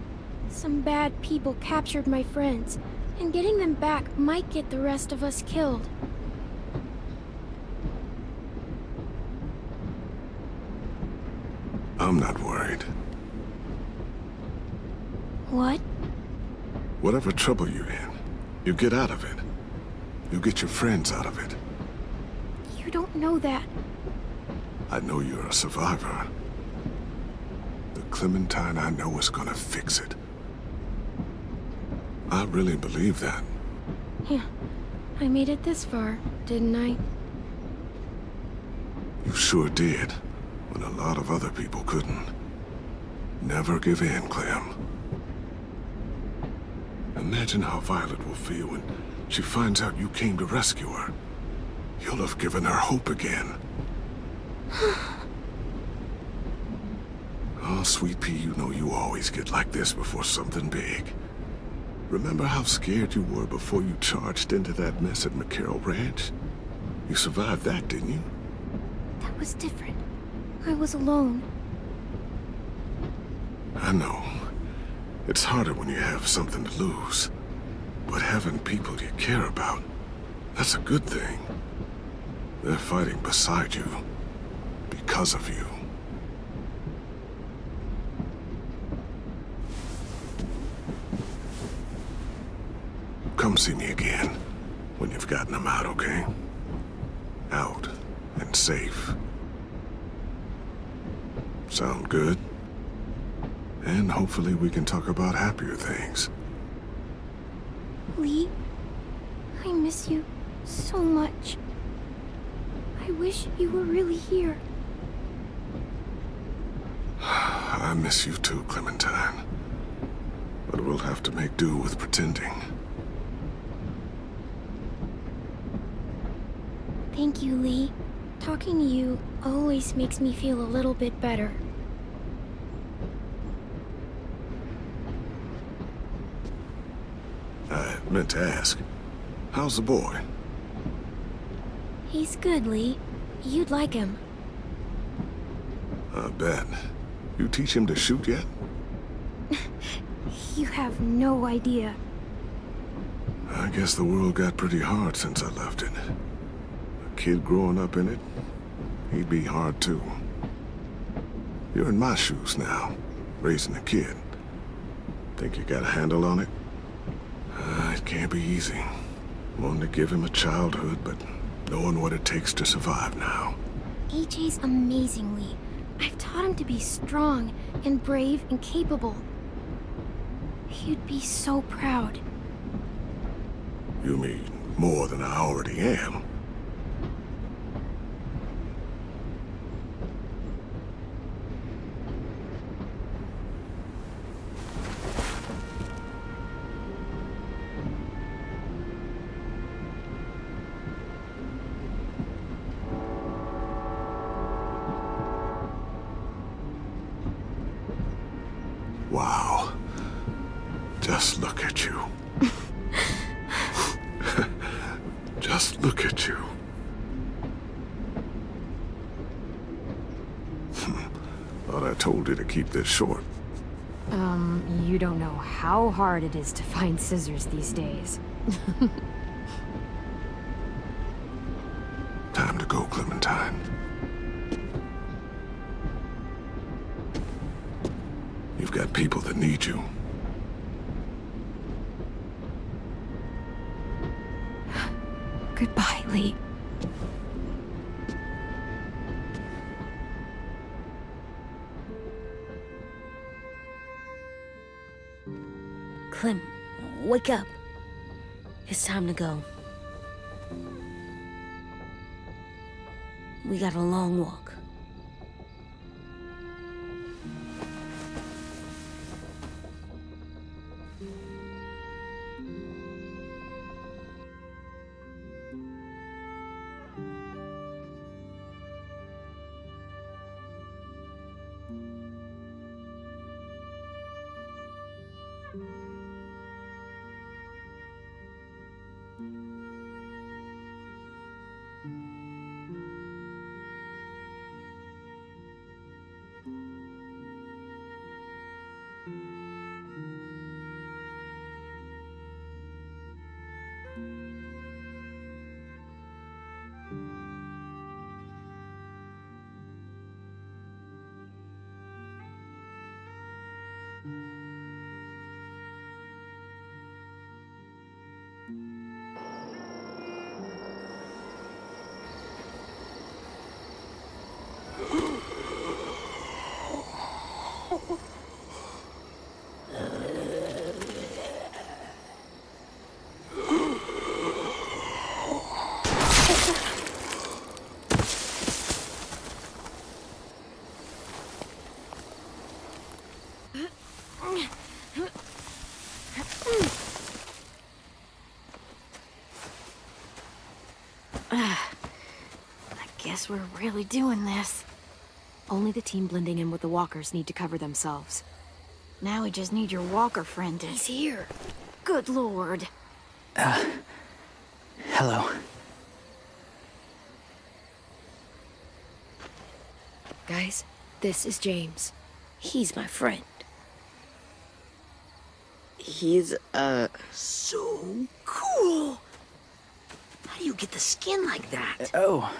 Some bad people captured my friends, and getting them back might get the rest of us killed. I'm not worried. What? Whatever trouble you're in, you get out of it. You get your friends out of it. You don't know that. I know you're a survivor. The Clementine I know is gonna fix it. I really believe that. Yeah, I made it this far, didn't I? You sure did, when a lot of other people couldn't. Never give in, Clem. Imagine how Violet will feel when she finds out you came to rescue her. You'll have given her hope again. Oh, Sweet Pea, you know you always get like this before something big. Remember how scared you were before you charged into that mess at McCarroll Ranch? You survived that, didn't you? That was different. I was alone. I know. It's harder when you have something to lose. But having people you care about, that's a good thing. They're fighting beside you. Because of you. Come see me again when you've gotten them out, okay? Out and safe. Sound good? And hopefully we can talk about happier things. Lee, I miss you so much. I wish you were really here. I miss you too, Clementine. But we'll have to make do with pretending. Thank you, Lee. Talking to you always makes me feel a little bit better. I meant to ask, how's the boy? He's good, Lee. You'd like him. I bet. You teach him to shoot yet? You have no idea. I guess the world got pretty hard since I left it. A kid growing up in it, he'd be hard too. You're in my shoes now, raising a kid. Think you got a handle on it? It can't be easy. Wanting to give him a childhood, but knowing what it takes to survive now. AJ's amazing, Lee. I've taught him to be strong and brave and capable. He'd be so proud. You mean more than I already am? Just look at you. Just look at you. Thought I told you to keep this short. You don't know how hard it is to find scissors these days. Time to go, Clementine. You've got people that need you. Goodbye, Lee. Clem, wake up. It's time to go. We got a long walk. Guess we're really doing this. Only the team blending in with the walkers need to cover themselves. Now we just need your walker friend to... He's here. Good lord. Hello. Guys, this is James. He's my friend. He's, So cool! How do you get the skin like that? Oh,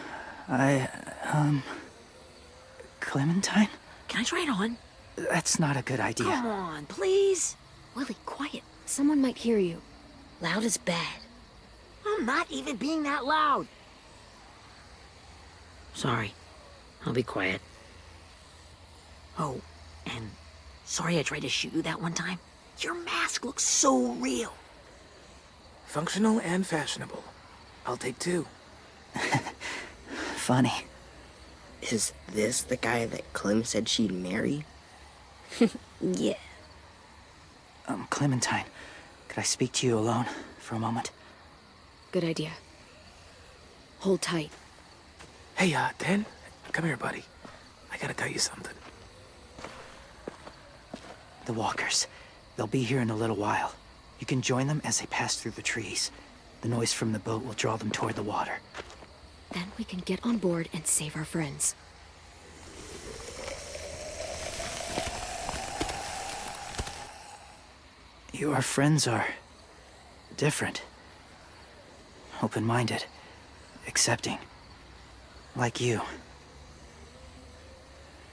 Clementine? Can I try it on? That's not a good idea. Come on, please. Willie, quiet. Someone might hear you. Loud is bad. I'm not even being that loud. Sorry. I'll be quiet. Oh, and sorry I tried to shoot you that one time. Your mask looks so real. Functional and fashionable. I'll take two. Funny. is this the guy that Clem said she'd marry? Yeah. Clementine, could I speak to you alone for a moment? Good idea. Hold tight. Hey, Dan, come here, buddy. I gotta tell you something. The walkers. They'll be here in a little while. You can join them as they pass through the trees. The noise from the boat will draw them toward the water. Then we can get on board and save our friends. Your friends are different. Open-minded. Accepting. Like you.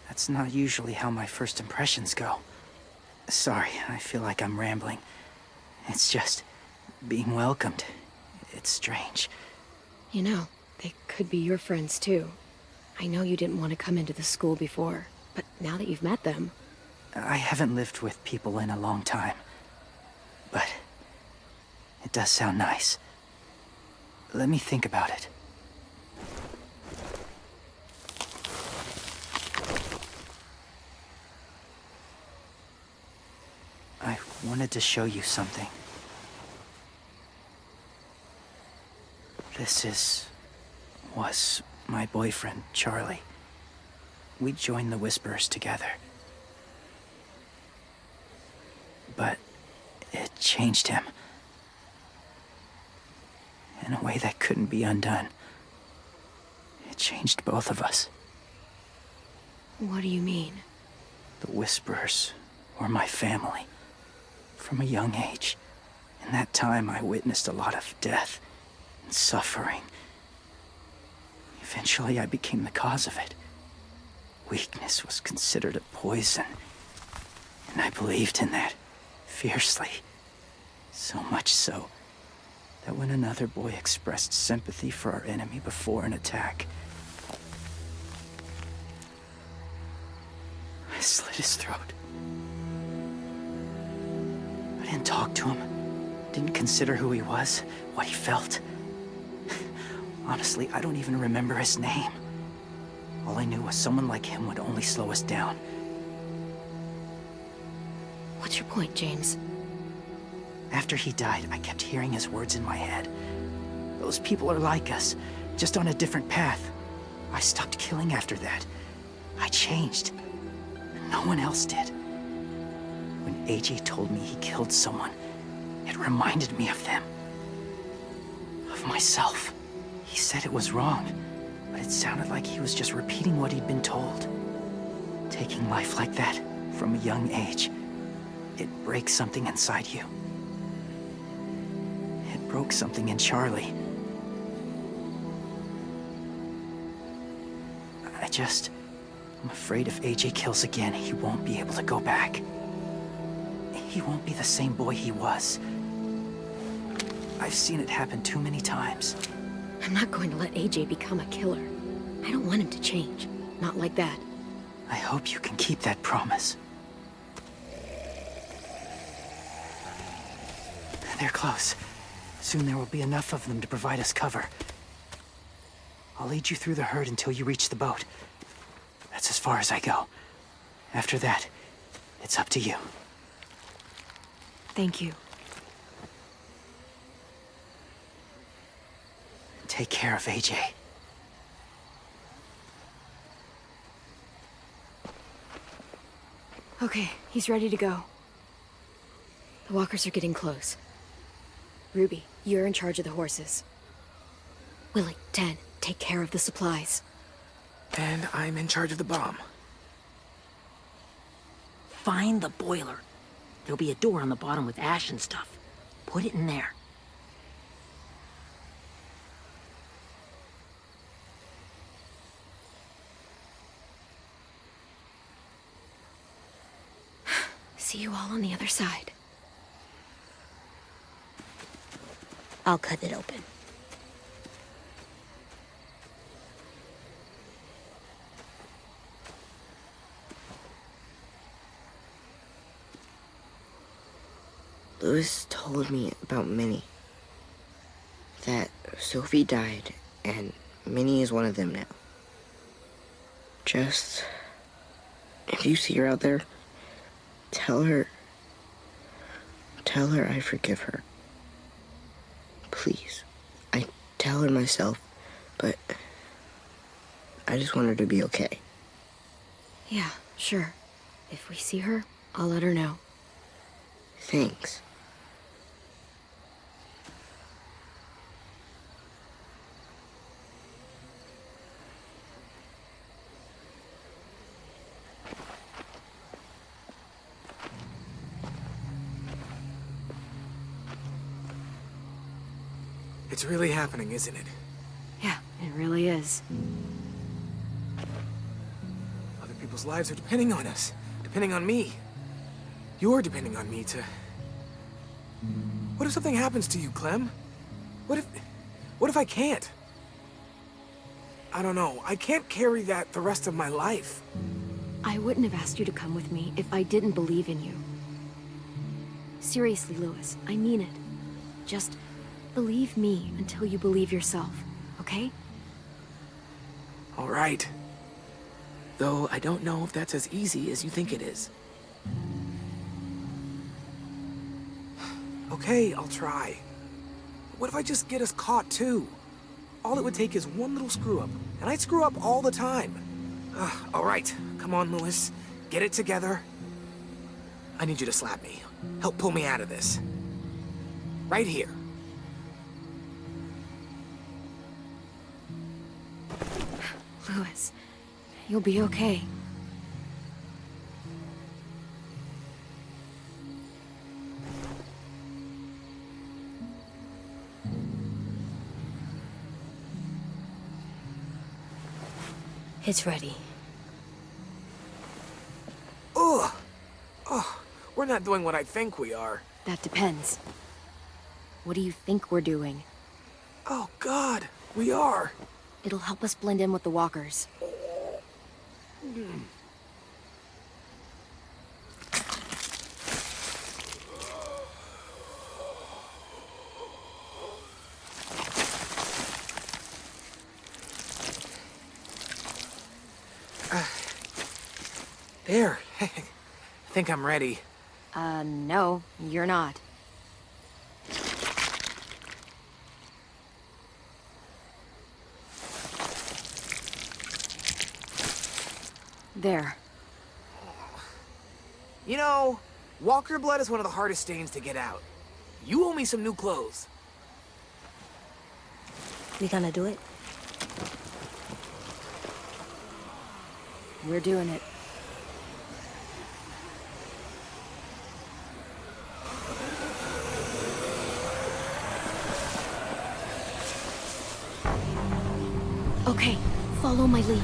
That's not usually how my first impressions go. Sorry, I feel like I'm rambling. It's just being welcomed. It's strange. You know, they could be your friends too. I know you didn't want to come into the school before, but now that you've met them... I haven't lived with people in a long time. But it does sound nice. Let me think about it. I wanted to show you something. was my boyfriend, Charlie. We joined the Whisperers together. But It changed him. In a way that couldn't be undone. It changed both of us. What do you mean? The Whisperers were my family. From a young age. In that time, I witnessed a lot of death and suffering. Eventually, I became the cause of it. Weakness was considered a poison. And I believed in that, fiercely. So much so, that when another boy expressed sympathy for our enemy before an attack, I slit his throat. I didn't talk to him, didn't consider who he was, what he felt. Honestly, I don't even remember his name. All I knew was someone like him would only slow us down. What's your point, James? After he died, I kept hearing his words in my head. Those people are like us, just on a different path. I stopped killing after that. I changed. No one else did. When AJ told me he killed someone, it reminded me of them. Of myself. He said it was wrong, but it sounded like he was just repeating what he'd been told. Taking life like that, from a young age, it breaks something inside you. It broke something in Charlie. I'm afraid if AJ kills again, he won't be able to go back. He won't be the same boy he was. I've seen it happen too many times. I'm not going to let AJ become a killer. I don't want him to change. Not like that. I hope you can keep that promise. They're close. Soon there will be enough of them to provide us cover. I'll lead you through the herd until you reach the boat. That's as far as I go. After that, it's up to you. Thank you. Take care of AJ. Okay, he's ready to go. The walkers are getting close. Ruby, you're in charge of the horses. Willie, Ten, take care of the supplies. And I'm in charge of the bomb. Find the boiler. There'll be a door on the bottom with ash and stuff. Put it in there. See you all on the other side. I'll cut it open. Louis told me about Minnie. That Sophie died, and Minnie is one of them now. Just... if you see her out there, tell her I forgive her. Please. I tell her myself, but I just want her to be okay. Yeah, sure. If we see her, I'll let her know. Thanks. It's really happening, isn't it? Yeah, it really is. Other people's lives are depending on us. Depending on me. You're depending on me to... What if something happens to you, Clem? What if I can't? I don't know. I can't carry that the rest of my life. I wouldn't have asked you to come with me if I didn't believe in you. Seriously, Louis, I mean it. Just believe me until you believe yourself, okay? All right. Though I don't know if that's as easy as you think it is. Okay, I'll try. What if I just get us caught too? All it would take is one little screw-up, and I'd screw up all the time. All right, come on, Louis. Get it together. I need you to slap me. Help pull me out of this. Right here. Louis, you'll be okay. It's ready. Ugh! Oh, we're not doing what I think we are. That depends. What do you think we're doing? Oh, God, we are. It'll help us blend in with the walkers. There. I think I'm ready. No, you're not. There. You know, walker blood is one of the hardest stains to get out. You owe me some new clothes. We gonna do it? We're doing it. Okay, follow my lead.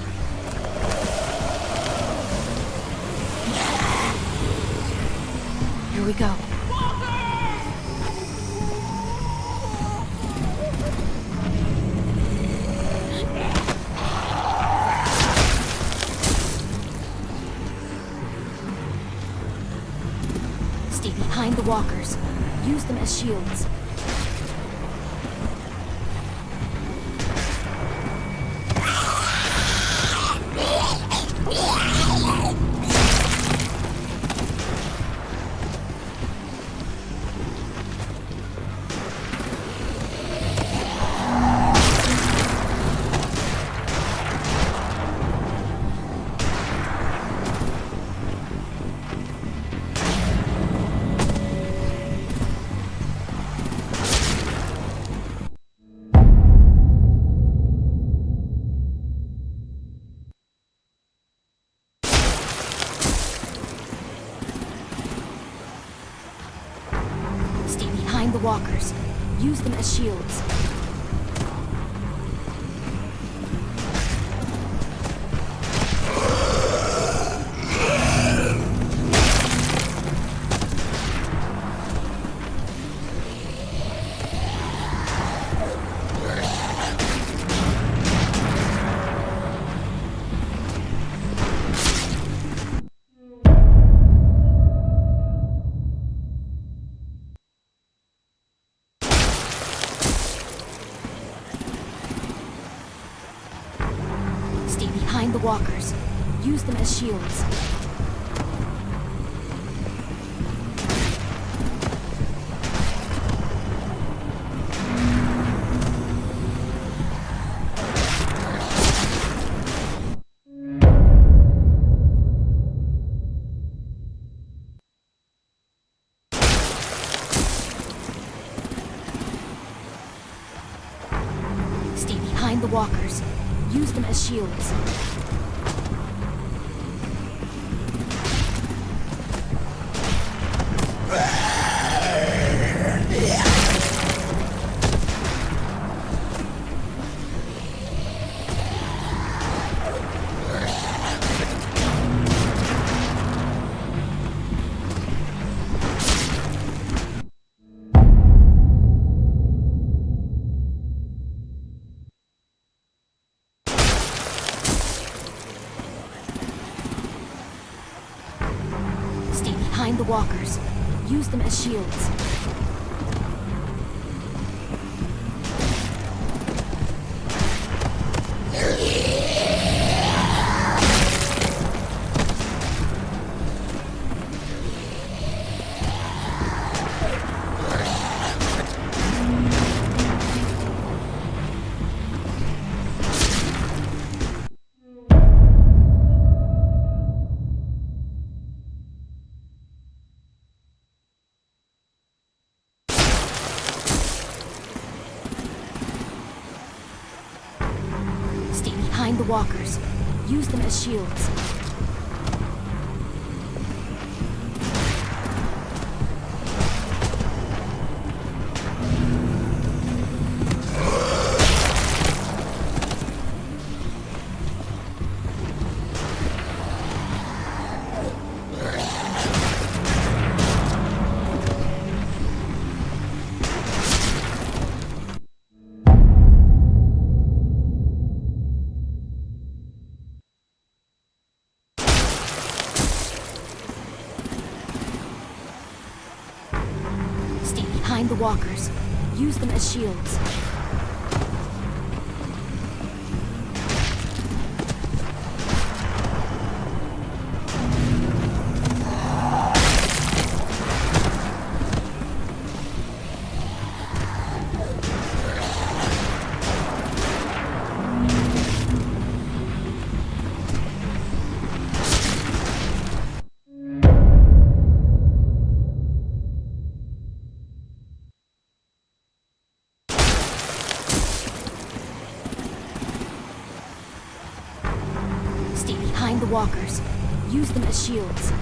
Here we go. Stay behind the walkers. Use them as shields. Stay behind the walkers. Use them as shields. Stay behind the walkers. Use them as shields. Stay behind the walkers. Use them as shields. Stay behind the walkers. Use them as shields. walkers. Use them as shields. Stay behind the walkers. Use them as shields. Stay behind the walkers. Use them as shields.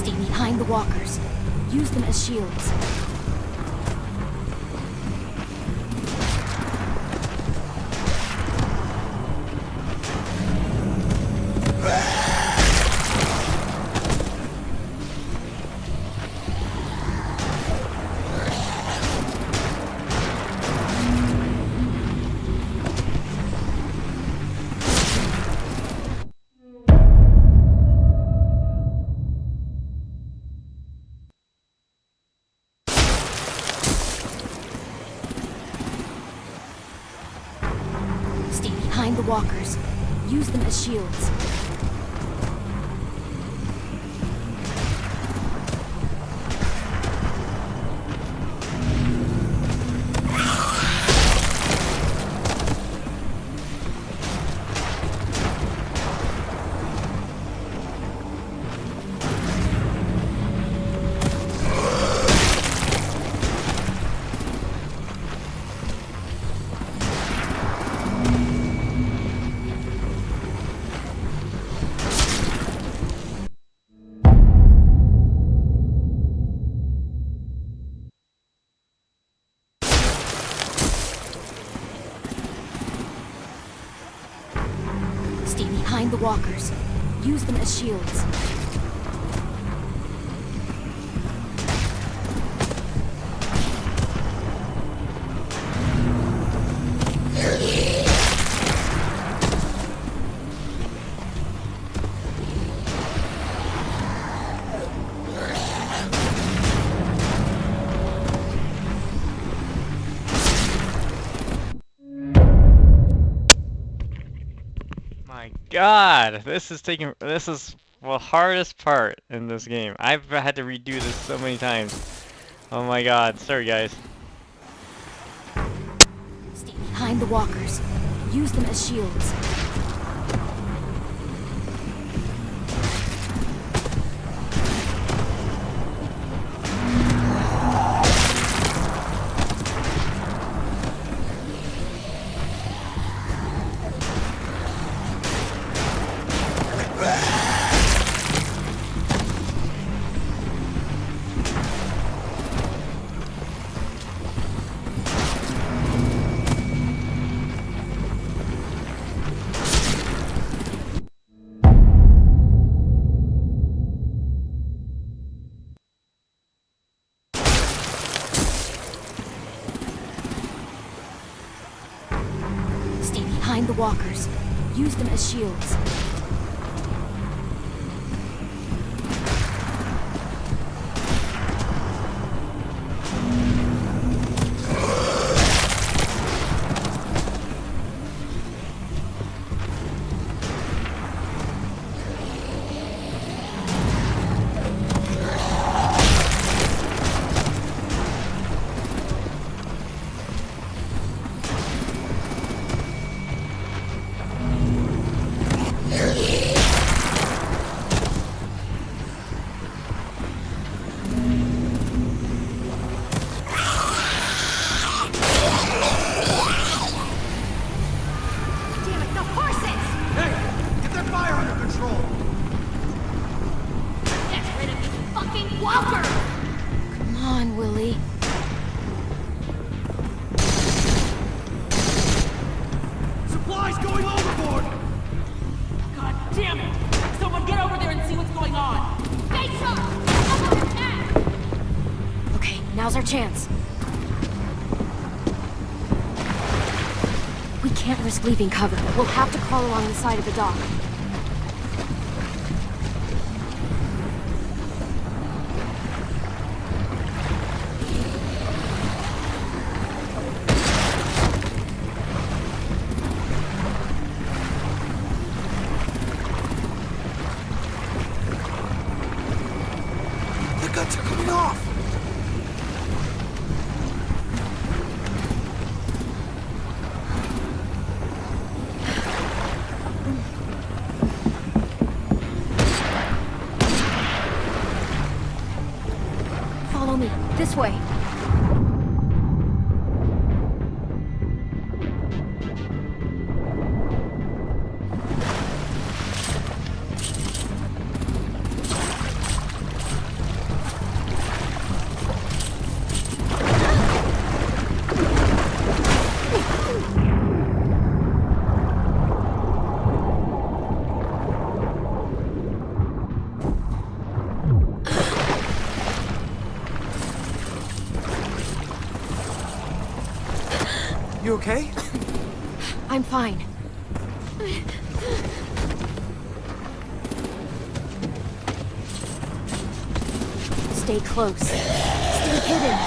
Stay behind the walkers. Use them as shields. Stay behind the walkers. Use them as shields. Stay behind the walkers. Use them as shields. My God, this is the hardest part in this game. I've had to redo this so many times. Oh my God, sorry guys. Stay behind the walkers. Use them as shields. Stay behind the walkers. Use them as shields. on, Willie. Supplies going overboard! God damn it! Someone get over there and see what's going on! Stay sharp! Under attack! Okay, now's our chance. We can't risk leaving cover. We'll have to crawl along the side of the dock. The guns are coming off! Follow me. This way. You okay? I'm fine. Stay close. Stay hidden.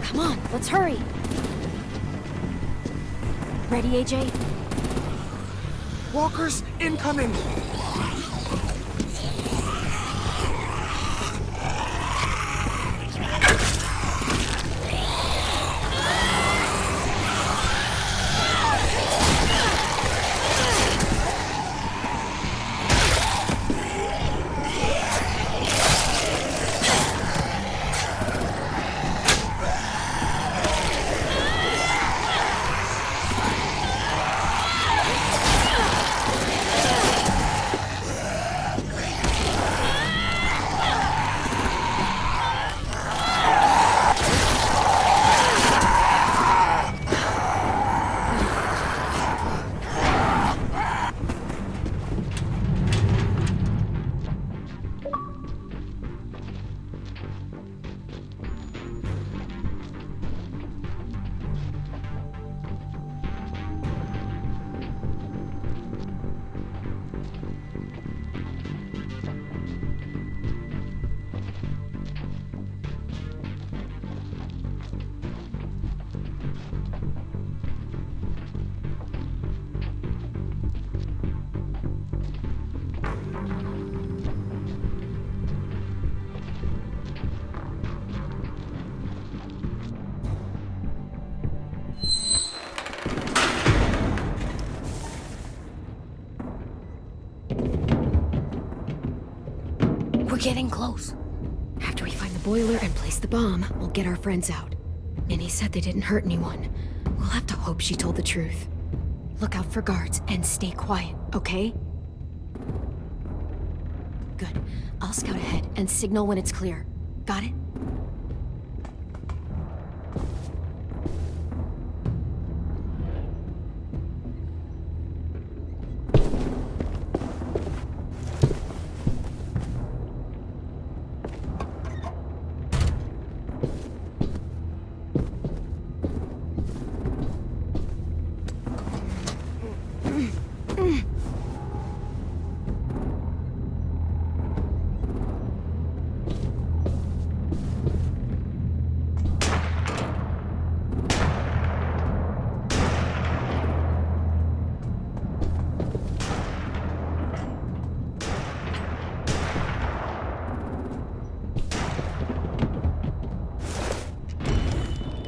Come on, let's hurry. Ready, AJ? Walkers incoming! We're getting close. After we find the boiler and place the bomb, we'll get our friends out. Minnie said they didn't hurt anyone. We'll have to hope she told the truth. Look out for guards and stay quiet, okay? Good. I'll scout ahead and signal when it's clear. Got it?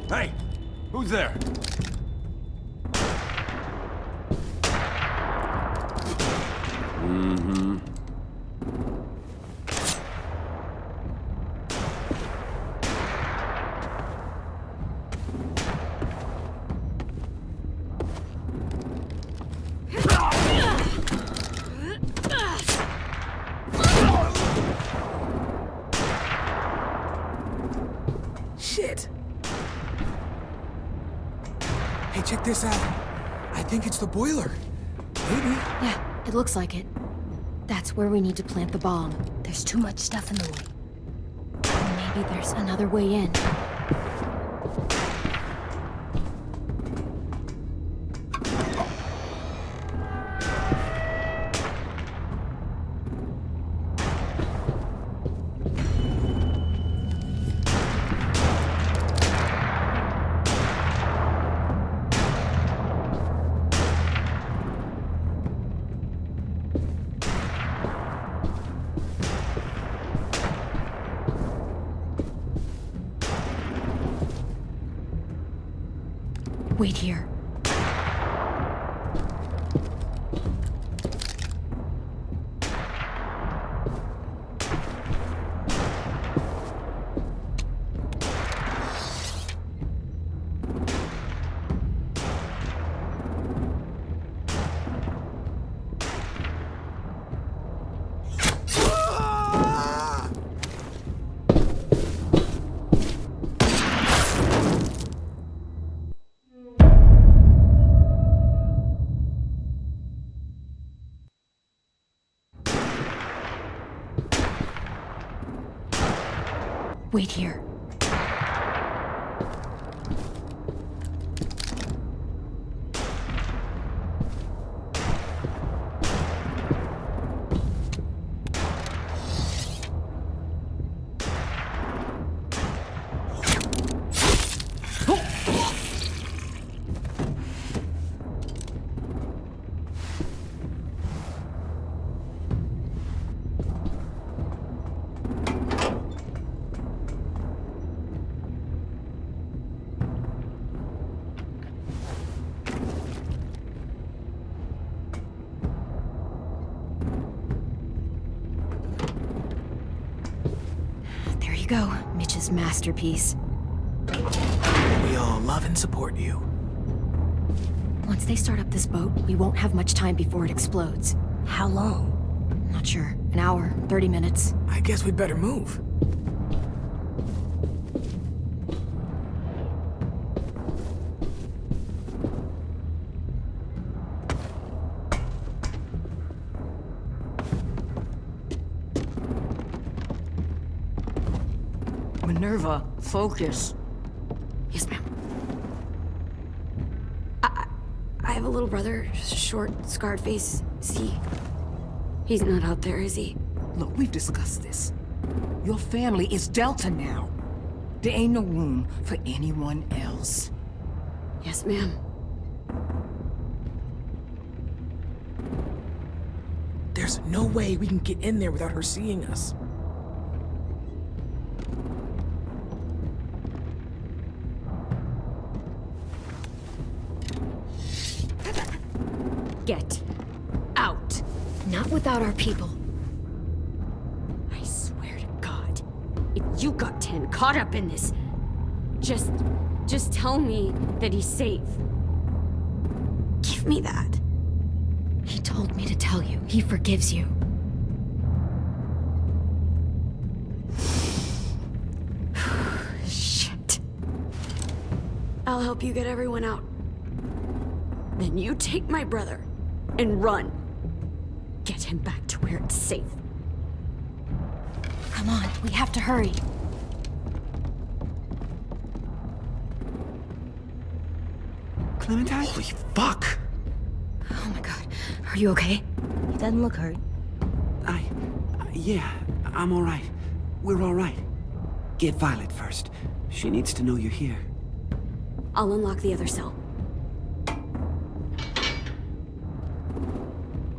Hey! Who's there? this out. I think it's the boiler. Maybe. Yeah, it looks like it. That's where we need to plant the bomb. There's too much stuff in the way. Maybe there's another way in. Wait here. Wait here. There you go, Mitch's masterpiece. We all love and support you. Once they start up this boat, we won't have much time before it explodes. How long? Not sure. An hour, 30 minutes. I guess we'd better move. Minerva, focus. Yes, ma'am. I have a little brother, short, scarred face. See? He's not out there, is he? Look, we've discussed this. Your family is Delta now. There ain't no room for anyone else. Yes, ma'am. There's no way we can get in there without her seeing us. Get out. Not without our people. I swear to God, if you got 10 caught up in this, just tell me that he's safe. Give me that. He told me to tell you. He forgives you. Shit. I'll help you get everyone out. Then you take my brother and run. Get him back to where it's safe. Come on, we have to hurry. Clementine? Holy fuck! Oh my god. Are you okay? He doesn't look hurt. Yeah, I'm all right. We're all right. Get Violet first. She needs to know you're here. I'll unlock the other cell.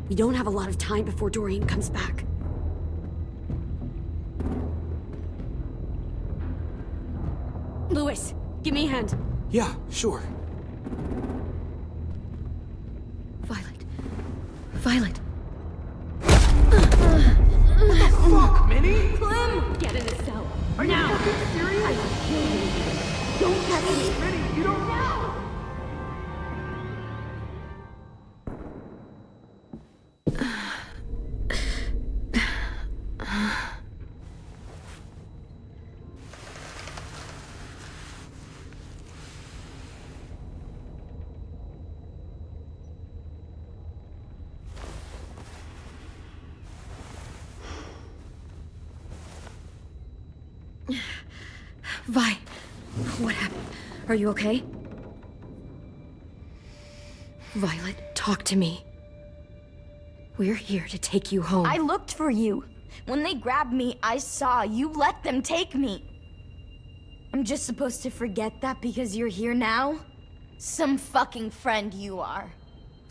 We don't have a lot of time before Dorian comes back. Lewis, give me a hand. Yeah, sure. Violet. Violet. What the fuck, Minnie? Clem! Get in the cell. Are you now! fucking serious? I will kill you. Don't touch me! Minnie, you don't... No! Vi, what happened? Are you okay? Violet, talk to me. We're here to take you home. I looked for you. When they grabbed me, I saw you let them take me. I'm just supposed to forget that because you're here now? Some fucking friend you are.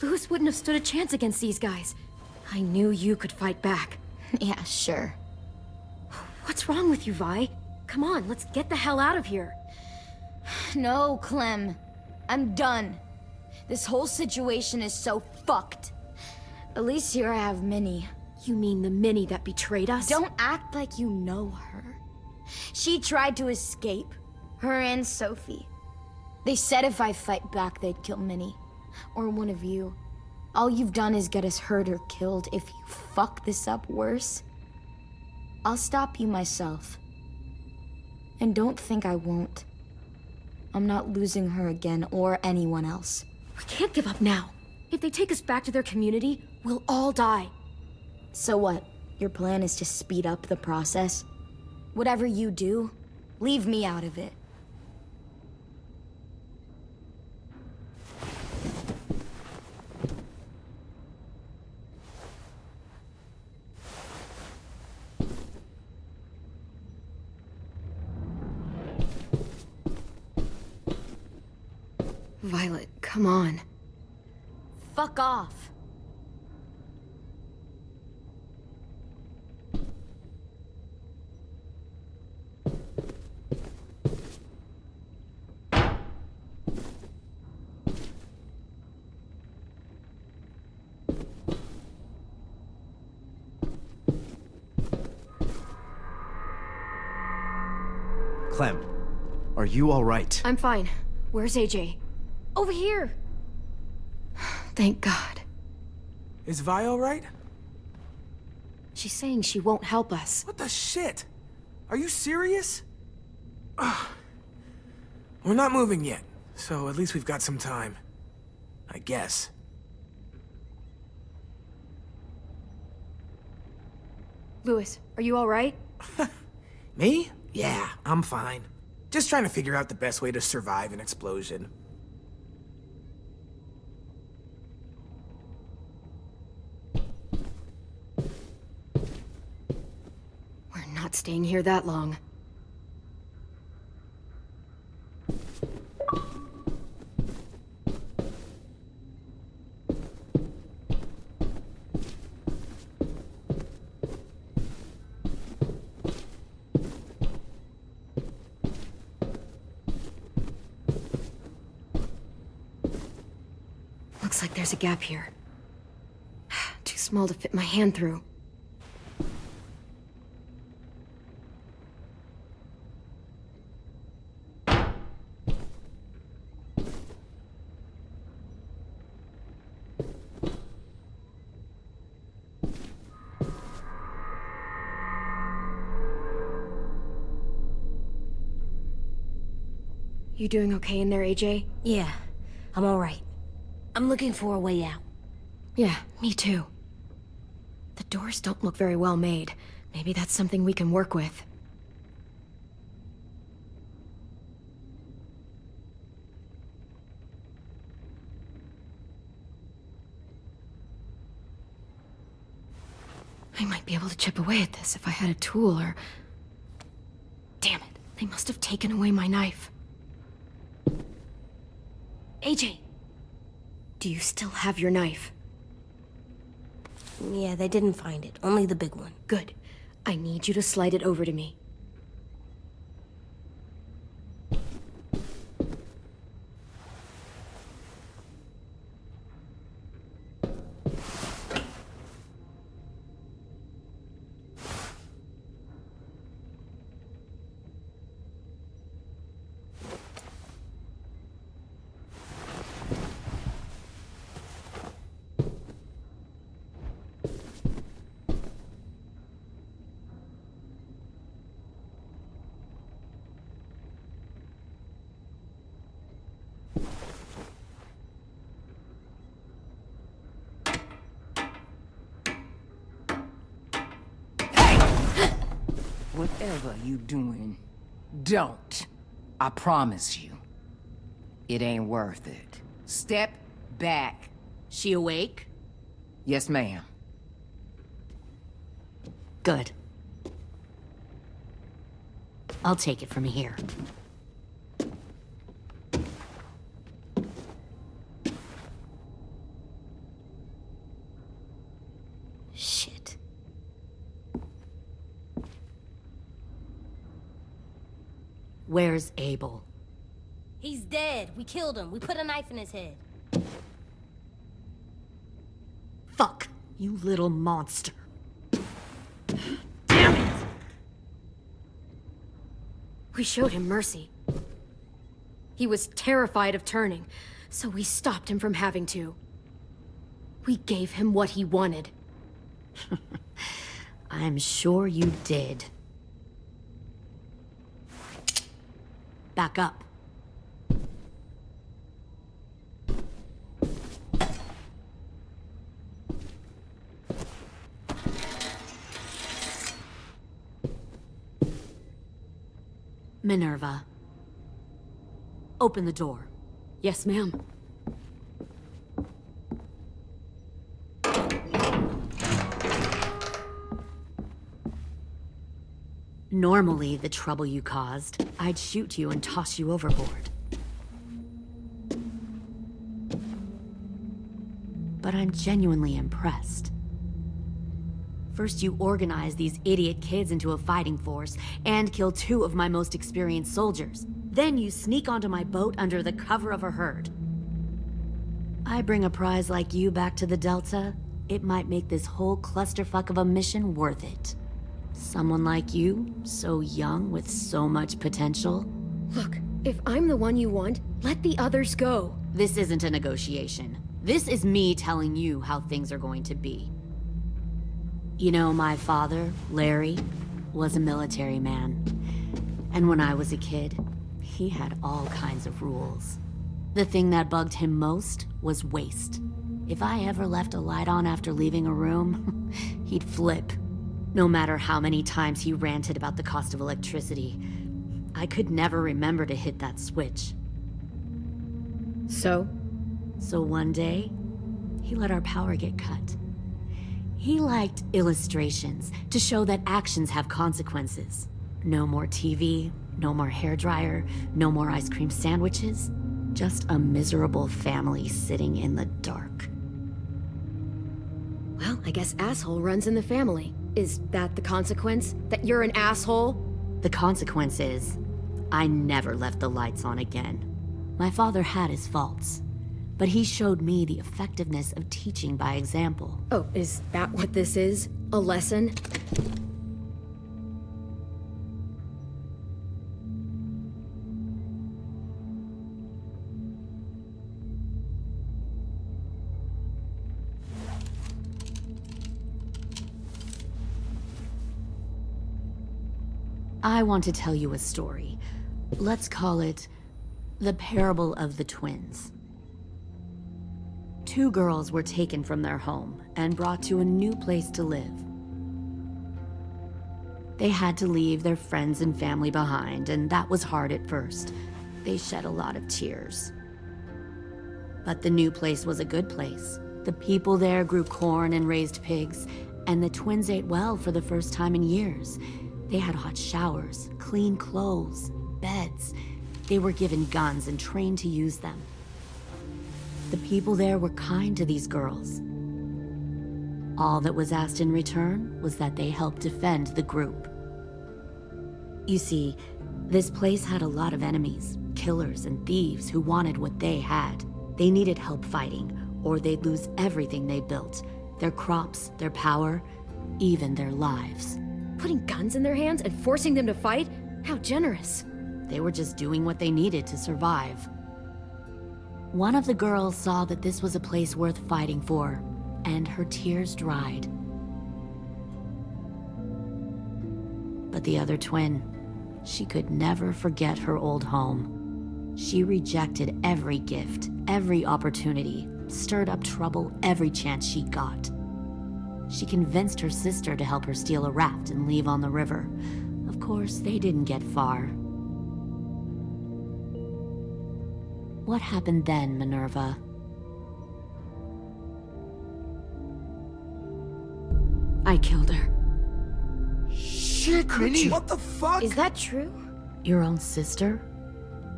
Louis wouldn't have stood a chance against these guys. I knew you could fight back. Yeah, sure. What's wrong with you, Vi? Come on, let's get the hell out of here. No, Clem. I'm done. This whole situation is so fucked. At least here I have Minnie. You mean the Minnie that betrayed us? Don't act like you know her. She tried to escape. Her and Sophie. They said if I fight back, they'd kill Minnie. Or one of you. All you've done is get us hurt or killed. If you fuck this up worse, I'll stop you myself. And don't think I won't. I'm not losing her again or anyone else. We can't give up now. If they take us back to their community, we'll all die. So what? Your plan is to speed up the process? Whatever you do, leave me out of it. Violet, come on. Fuck off. Clem, are you all right? I'm fine. Where's AJ? Over here! Thank God. Is Vi all right? She's saying she won't help us. What the shit? Are you serious? Ugh. We're not moving yet, so at least we've got some time. I guess. Louis, are you all right? Me? Yeah, I'm fine. Just trying to figure out the best way to survive an explosion. We're not staying here that long. Looks like there's a gap here. Too small to fit my hand through. You doing okay in there, AJ? Yeah, I'm all right. I'm looking for a way out. Yeah, me too. The doors don't look very well made. Maybe that's something we can work with. I might be able to chip away at this if I had a tool or... Damn it, they must have taken away my knife. AJ! Do you still have your knife? Yeah, they didn't find it. Only the big one. Good. I need you to slide it over to me. Whatever you doing, don't. I promise you, it ain't worth it. Step back. She awake? Yes, ma'am. Good. I'll take it from here. Shit. Where's Abel? He's dead. We killed him. We put a knife in his head. Fuck, you little monster. Damn it! We showed him mercy. He was terrified of turning, so we stopped him from having to. We gave him what he wanted. I'm sure you did. Back up. Minerva. Open the door. Yes, ma'am. Normally, the trouble you caused, I'd shoot you and toss you overboard. But I'm genuinely impressed. First, you organize these idiot kids into a fighting force and kill 2 of my most experienced soldiers. Then you sneak onto my boat under the cover of a herd. I bring a prize like you back to the Delta, it might make this whole clusterfuck of a mission worth it. Someone like you, so young with so much potential. Look, if I'm the one you want, let the others go. This isn't a negotiation. This is me telling you how things are going to be. You know, my father, Larry, was a military man. And when I was a kid, he had all kinds of rules. The thing that bugged him most was waste. If I ever left a light on after leaving a room, he'd flip. No matter how many times he ranted about the cost of electricity, I could never remember to hit that switch. So one day, he let our power get cut. He liked illustrations to show that actions have consequences. No more TV, no more hairdryer, no more ice cream sandwiches. Just a miserable family sitting in the dark. Well, I guess asshole runs in the family. Is that the consequence? That you're an asshole? The consequence is, I never left the lights on again. My father had his faults, but he showed me the effectiveness of teaching by example. Oh, is that what this is? A lesson? I want to tell you a story. Let's call it the Parable of the Twins. 2 girls were taken from their home and brought to a new place to live. They had to leave their friends and family behind, and that was hard at first. They shed a lot of tears. But the new place was a good place. The people there grew corn and raised pigs, and the twins ate well for the first time in years. They had hot showers, clean clothes, beds. They were given guns and trained to use them. The people there were kind to these girls. All that was asked in return was that they help defend the group. You see, this place had a lot of enemies, killers and thieves who wanted what they had. They needed help fighting, or they'd lose everything they built. Their crops, their power, even their lives. Putting guns in their hands and forcing them to fight? How generous. They were just doing what they needed to survive. One of the girls saw that this was a place worth fighting for, and her tears dried. But the other twin, she could never forget her old home. She rejected every gift, every opportunity, stirred up trouble every chance she got. She convinced her sister to help her steal a raft and leave on the river. Of course, they didn't get far. What happened then, Minerva? I killed her. Shit, Minnie! What the fuck? Is that true? Your own sister?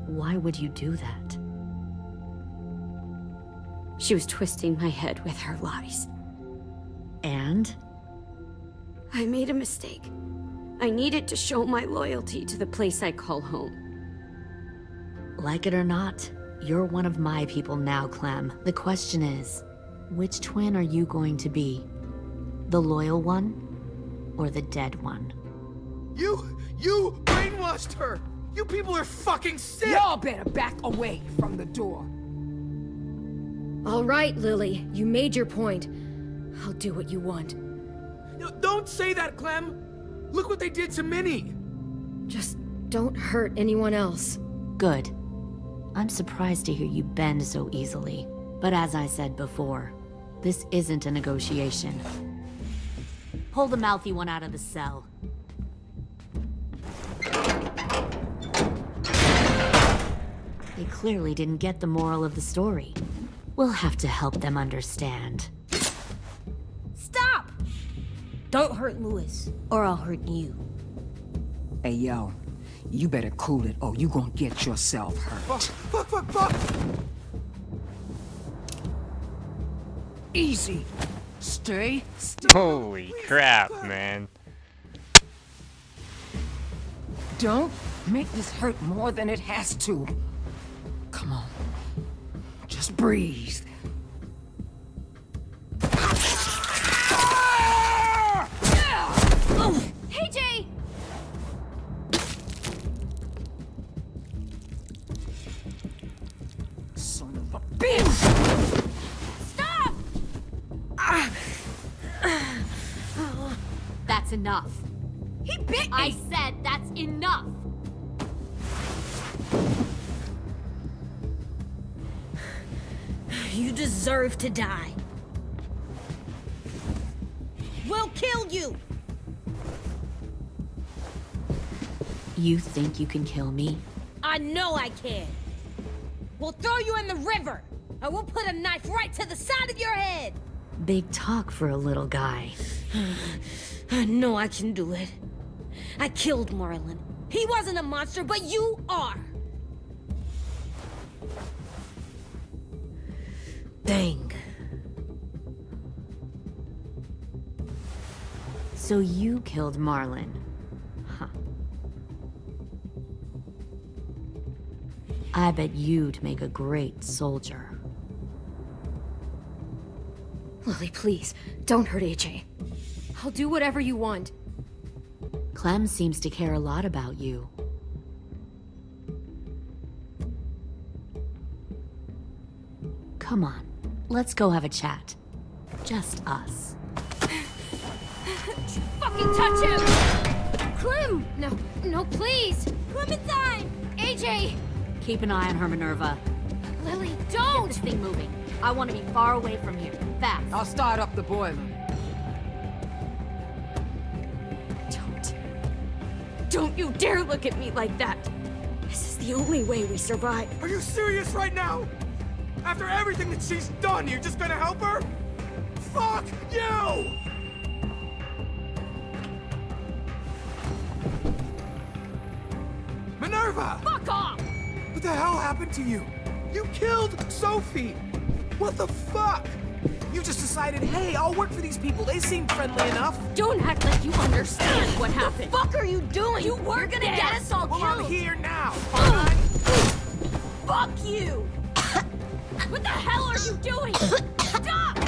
Why would you do that? She was twisting my head with her lies. And? I made a mistake. I needed to show my loyalty to the place I call home. Like it or not, you're one of my people now, Clem. The question is, which twin are you going to be? The loyal one? Or the dead one? You brainwashed her! You people are fucking sick! Y'all better back away from the door. All right, Lily. You made your point. I'll do what you want. No, don't say that, Clem! Look what they did to Minnie! Just don't hurt anyone else. Good. I'm surprised to hear you bend so easily. But as I said before, this isn't a negotiation. Pull the mouthy one out of the cell. They clearly didn't get the moral of the story. We'll have to help them understand. Stop! Don't hurt Louis, or I'll hurt you. Hey, yo. You better cool it, or you gonna get yourself hurt. Fuck! Easy. Stay. Holy crap, man. Don't make this hurt more than it has to. Come on. Just breathe. Hey, Jay! Son of a bitch! Stop! That's enough. He bit me! I said that's enough! You deserve to die. We'll kill you! You think you can kill me? I know I can. We'll throw you in the river, and we'll put a knife right to the side of your head. Big talk for a little guy. I know I can do it. I killed Marlon. He wasn't a monster, but you are. Dang. So you killed Marlon. Huh. I bet you'd make a great soldier. Lily, please, don't hurt AJ. I'll do whatever you want. Clem seems to care a lot about you. Come on, let's go have a chat. Just us. Fucking touch him! Clem! No, please! Clementine! AJ! Keep an eye on her, Minerva. Lily, Get don't! this thing moving. I want to be far away from here. Fast. I'll start up the boiler. Don't you dare look at me like that! This is the only way we survive. Are you serious right now? After everything that she's done, you're just gonna help her? Fuck you! Minerva! Fuck off! What the hell happened to you? You killed Sophie! What the fuck? You just decided, hey, I'll work for these people. They seem friendly enough. Don't act like you understand what happened. What the fuck are you doing? You were gonna get us all Well, I'm killed! here now, aren't I? Fuck you! What the hell are you doing? Stop!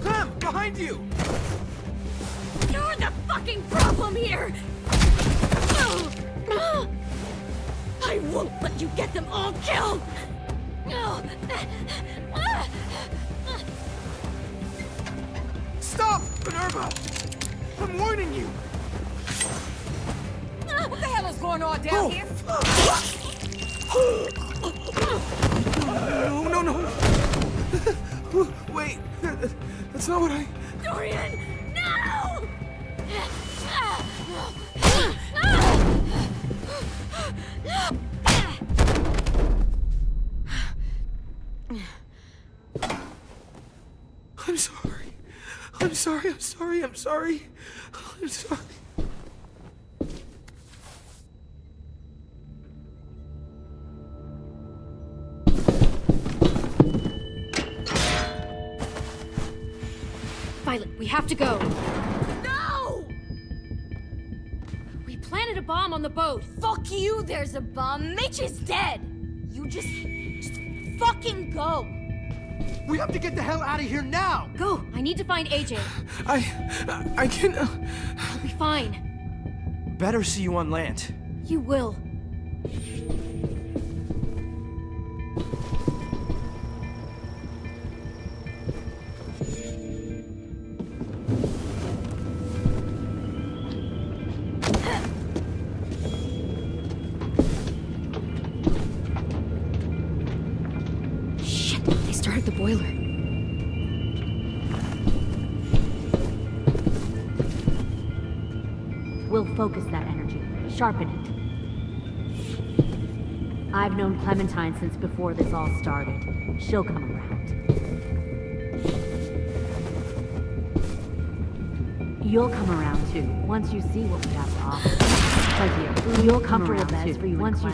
Clem, behind you! You're the fucking problem here! I won't let you get them all killed! Stop, Minerva! I'm warning you! What the hell is going on down here? No. Wait, that's not what I... Dorian! No! I'm sorry. I'm sorry, I'm sorry, I'm sorry. I'm sorry. Violet, we have to go. No! We planted a bomb on the boat. Fuck you, there's a bomb. Mitch is dead. You just fucking go. We have to get the hell out of here now! Go! I need to find AJ. I can't... I'll be fine. Better see you on land. You will. Shit, they started the boiler. We'll focus that energy, sharpen it. I've known Clementine since before this all started. She'll come around. You'll come around too, once you see what we have to offer. Right here. You'll come around too, once you...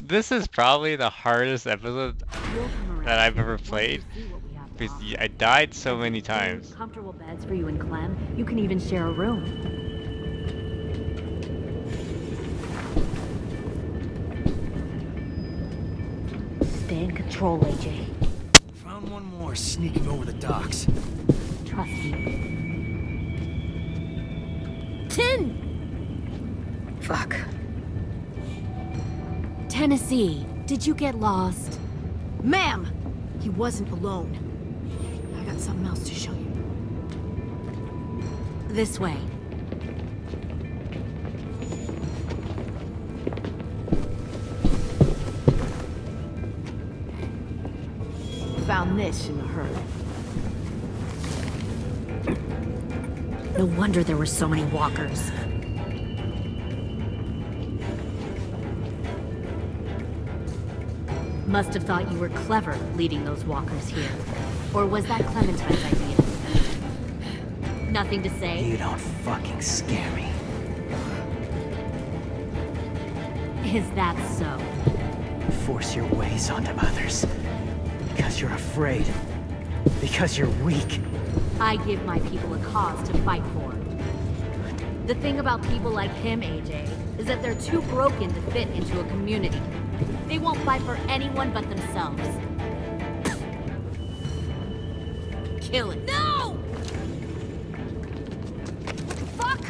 This is probably the hardest episode that I've ever played. Because I died so many times. Comfortable beds for you and Clem. You can even share a room. Stay in control, AJ. Found one more sneaking over the docks. Trust me. Tin! Fuck. Tennessee, did you get lost? Ma'am! He wasn't alone. I got something else to show you. This way. Found this in the herd. No wonder there were so many walkers. Must have thought you were clever leading those walkers here. Or was that Clementine's idea? Nothing to say? You don't fucking scare me. Is that so? Force your ways onto others. Because you're afraid. Because you're weak. I give my people a cause to fight for. The thing about people like him, AJ, is that they're too broken to fit into a community. They won't fight for anyone but themselves. Kill it. No! Fuck!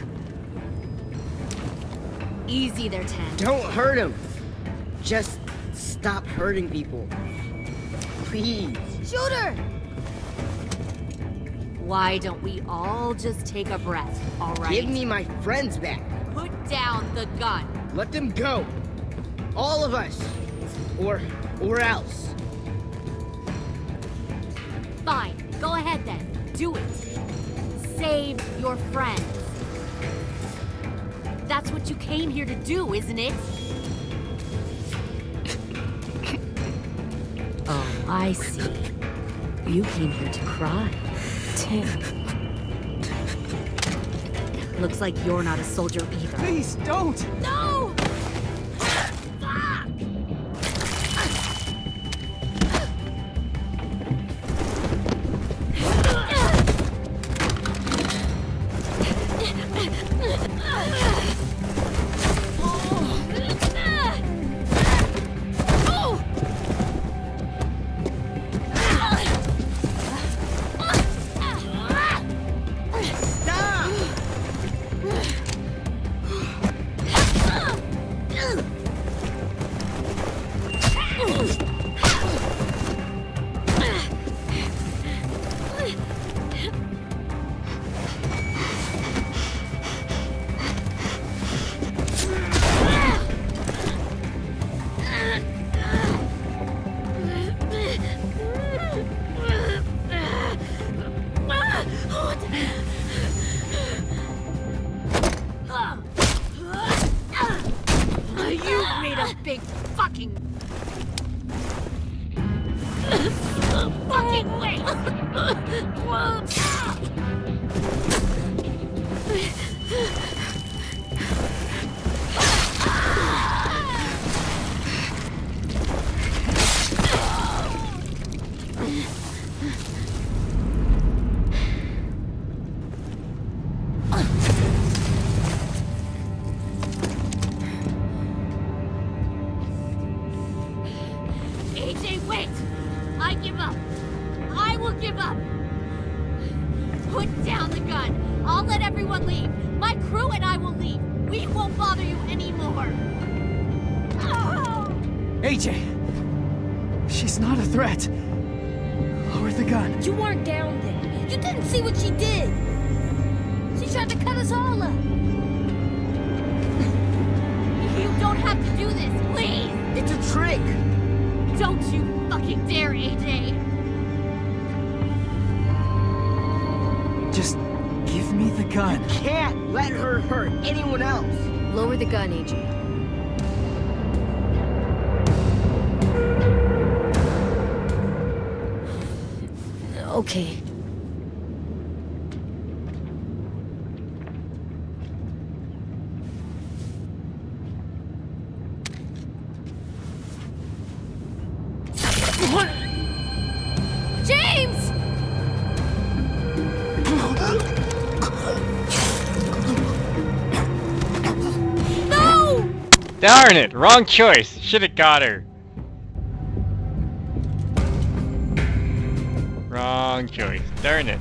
Easy there, Ten. Don't hurt him. Just stop hurting people. Please. Shoot her! Why don't we all just take a breath, all right? Give me my friends back. Put down the gun. Let them go. All of us. Or else. Fine. Go ahead then. Do it. Save your friends. That's what you came here to do, isn't it? Oh, I see. You came here to cry. Tim. Looks like you're not a soldier either. Please, don't! No! fucking... fucking wait! AJ, wait! I give up. I will give up. Put down the gun. I'll let everyone leave. My crew and I will leave. We won't bother you anymore. AJ! She's not a threat. Lower the gun. You weren't down there. You didn't see what she did. She tried to cut us all up. You don't have to do this, please! It's a trick! Don't you fucking dare, AJ! Just give me the gun. Can't let her hurt anyone else. Lower the gun, AJ. Okay. James! No! Darn it! Wrong choice. Should have got her. Wrong choice. Darn it.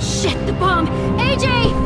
Shit, the bomb! AJ!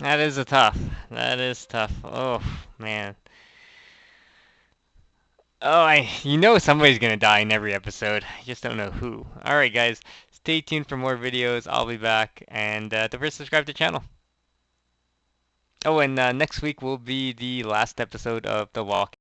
That is a tough. That is tough. Oh, man. Oh, you know somebody's gonna die in every episode. I just don't know who. Alright, guys. Stay tuned for more videos. I'll be back. And don't forget to subscribe to the channel. Oh, and next week will be the last episode of The Walk.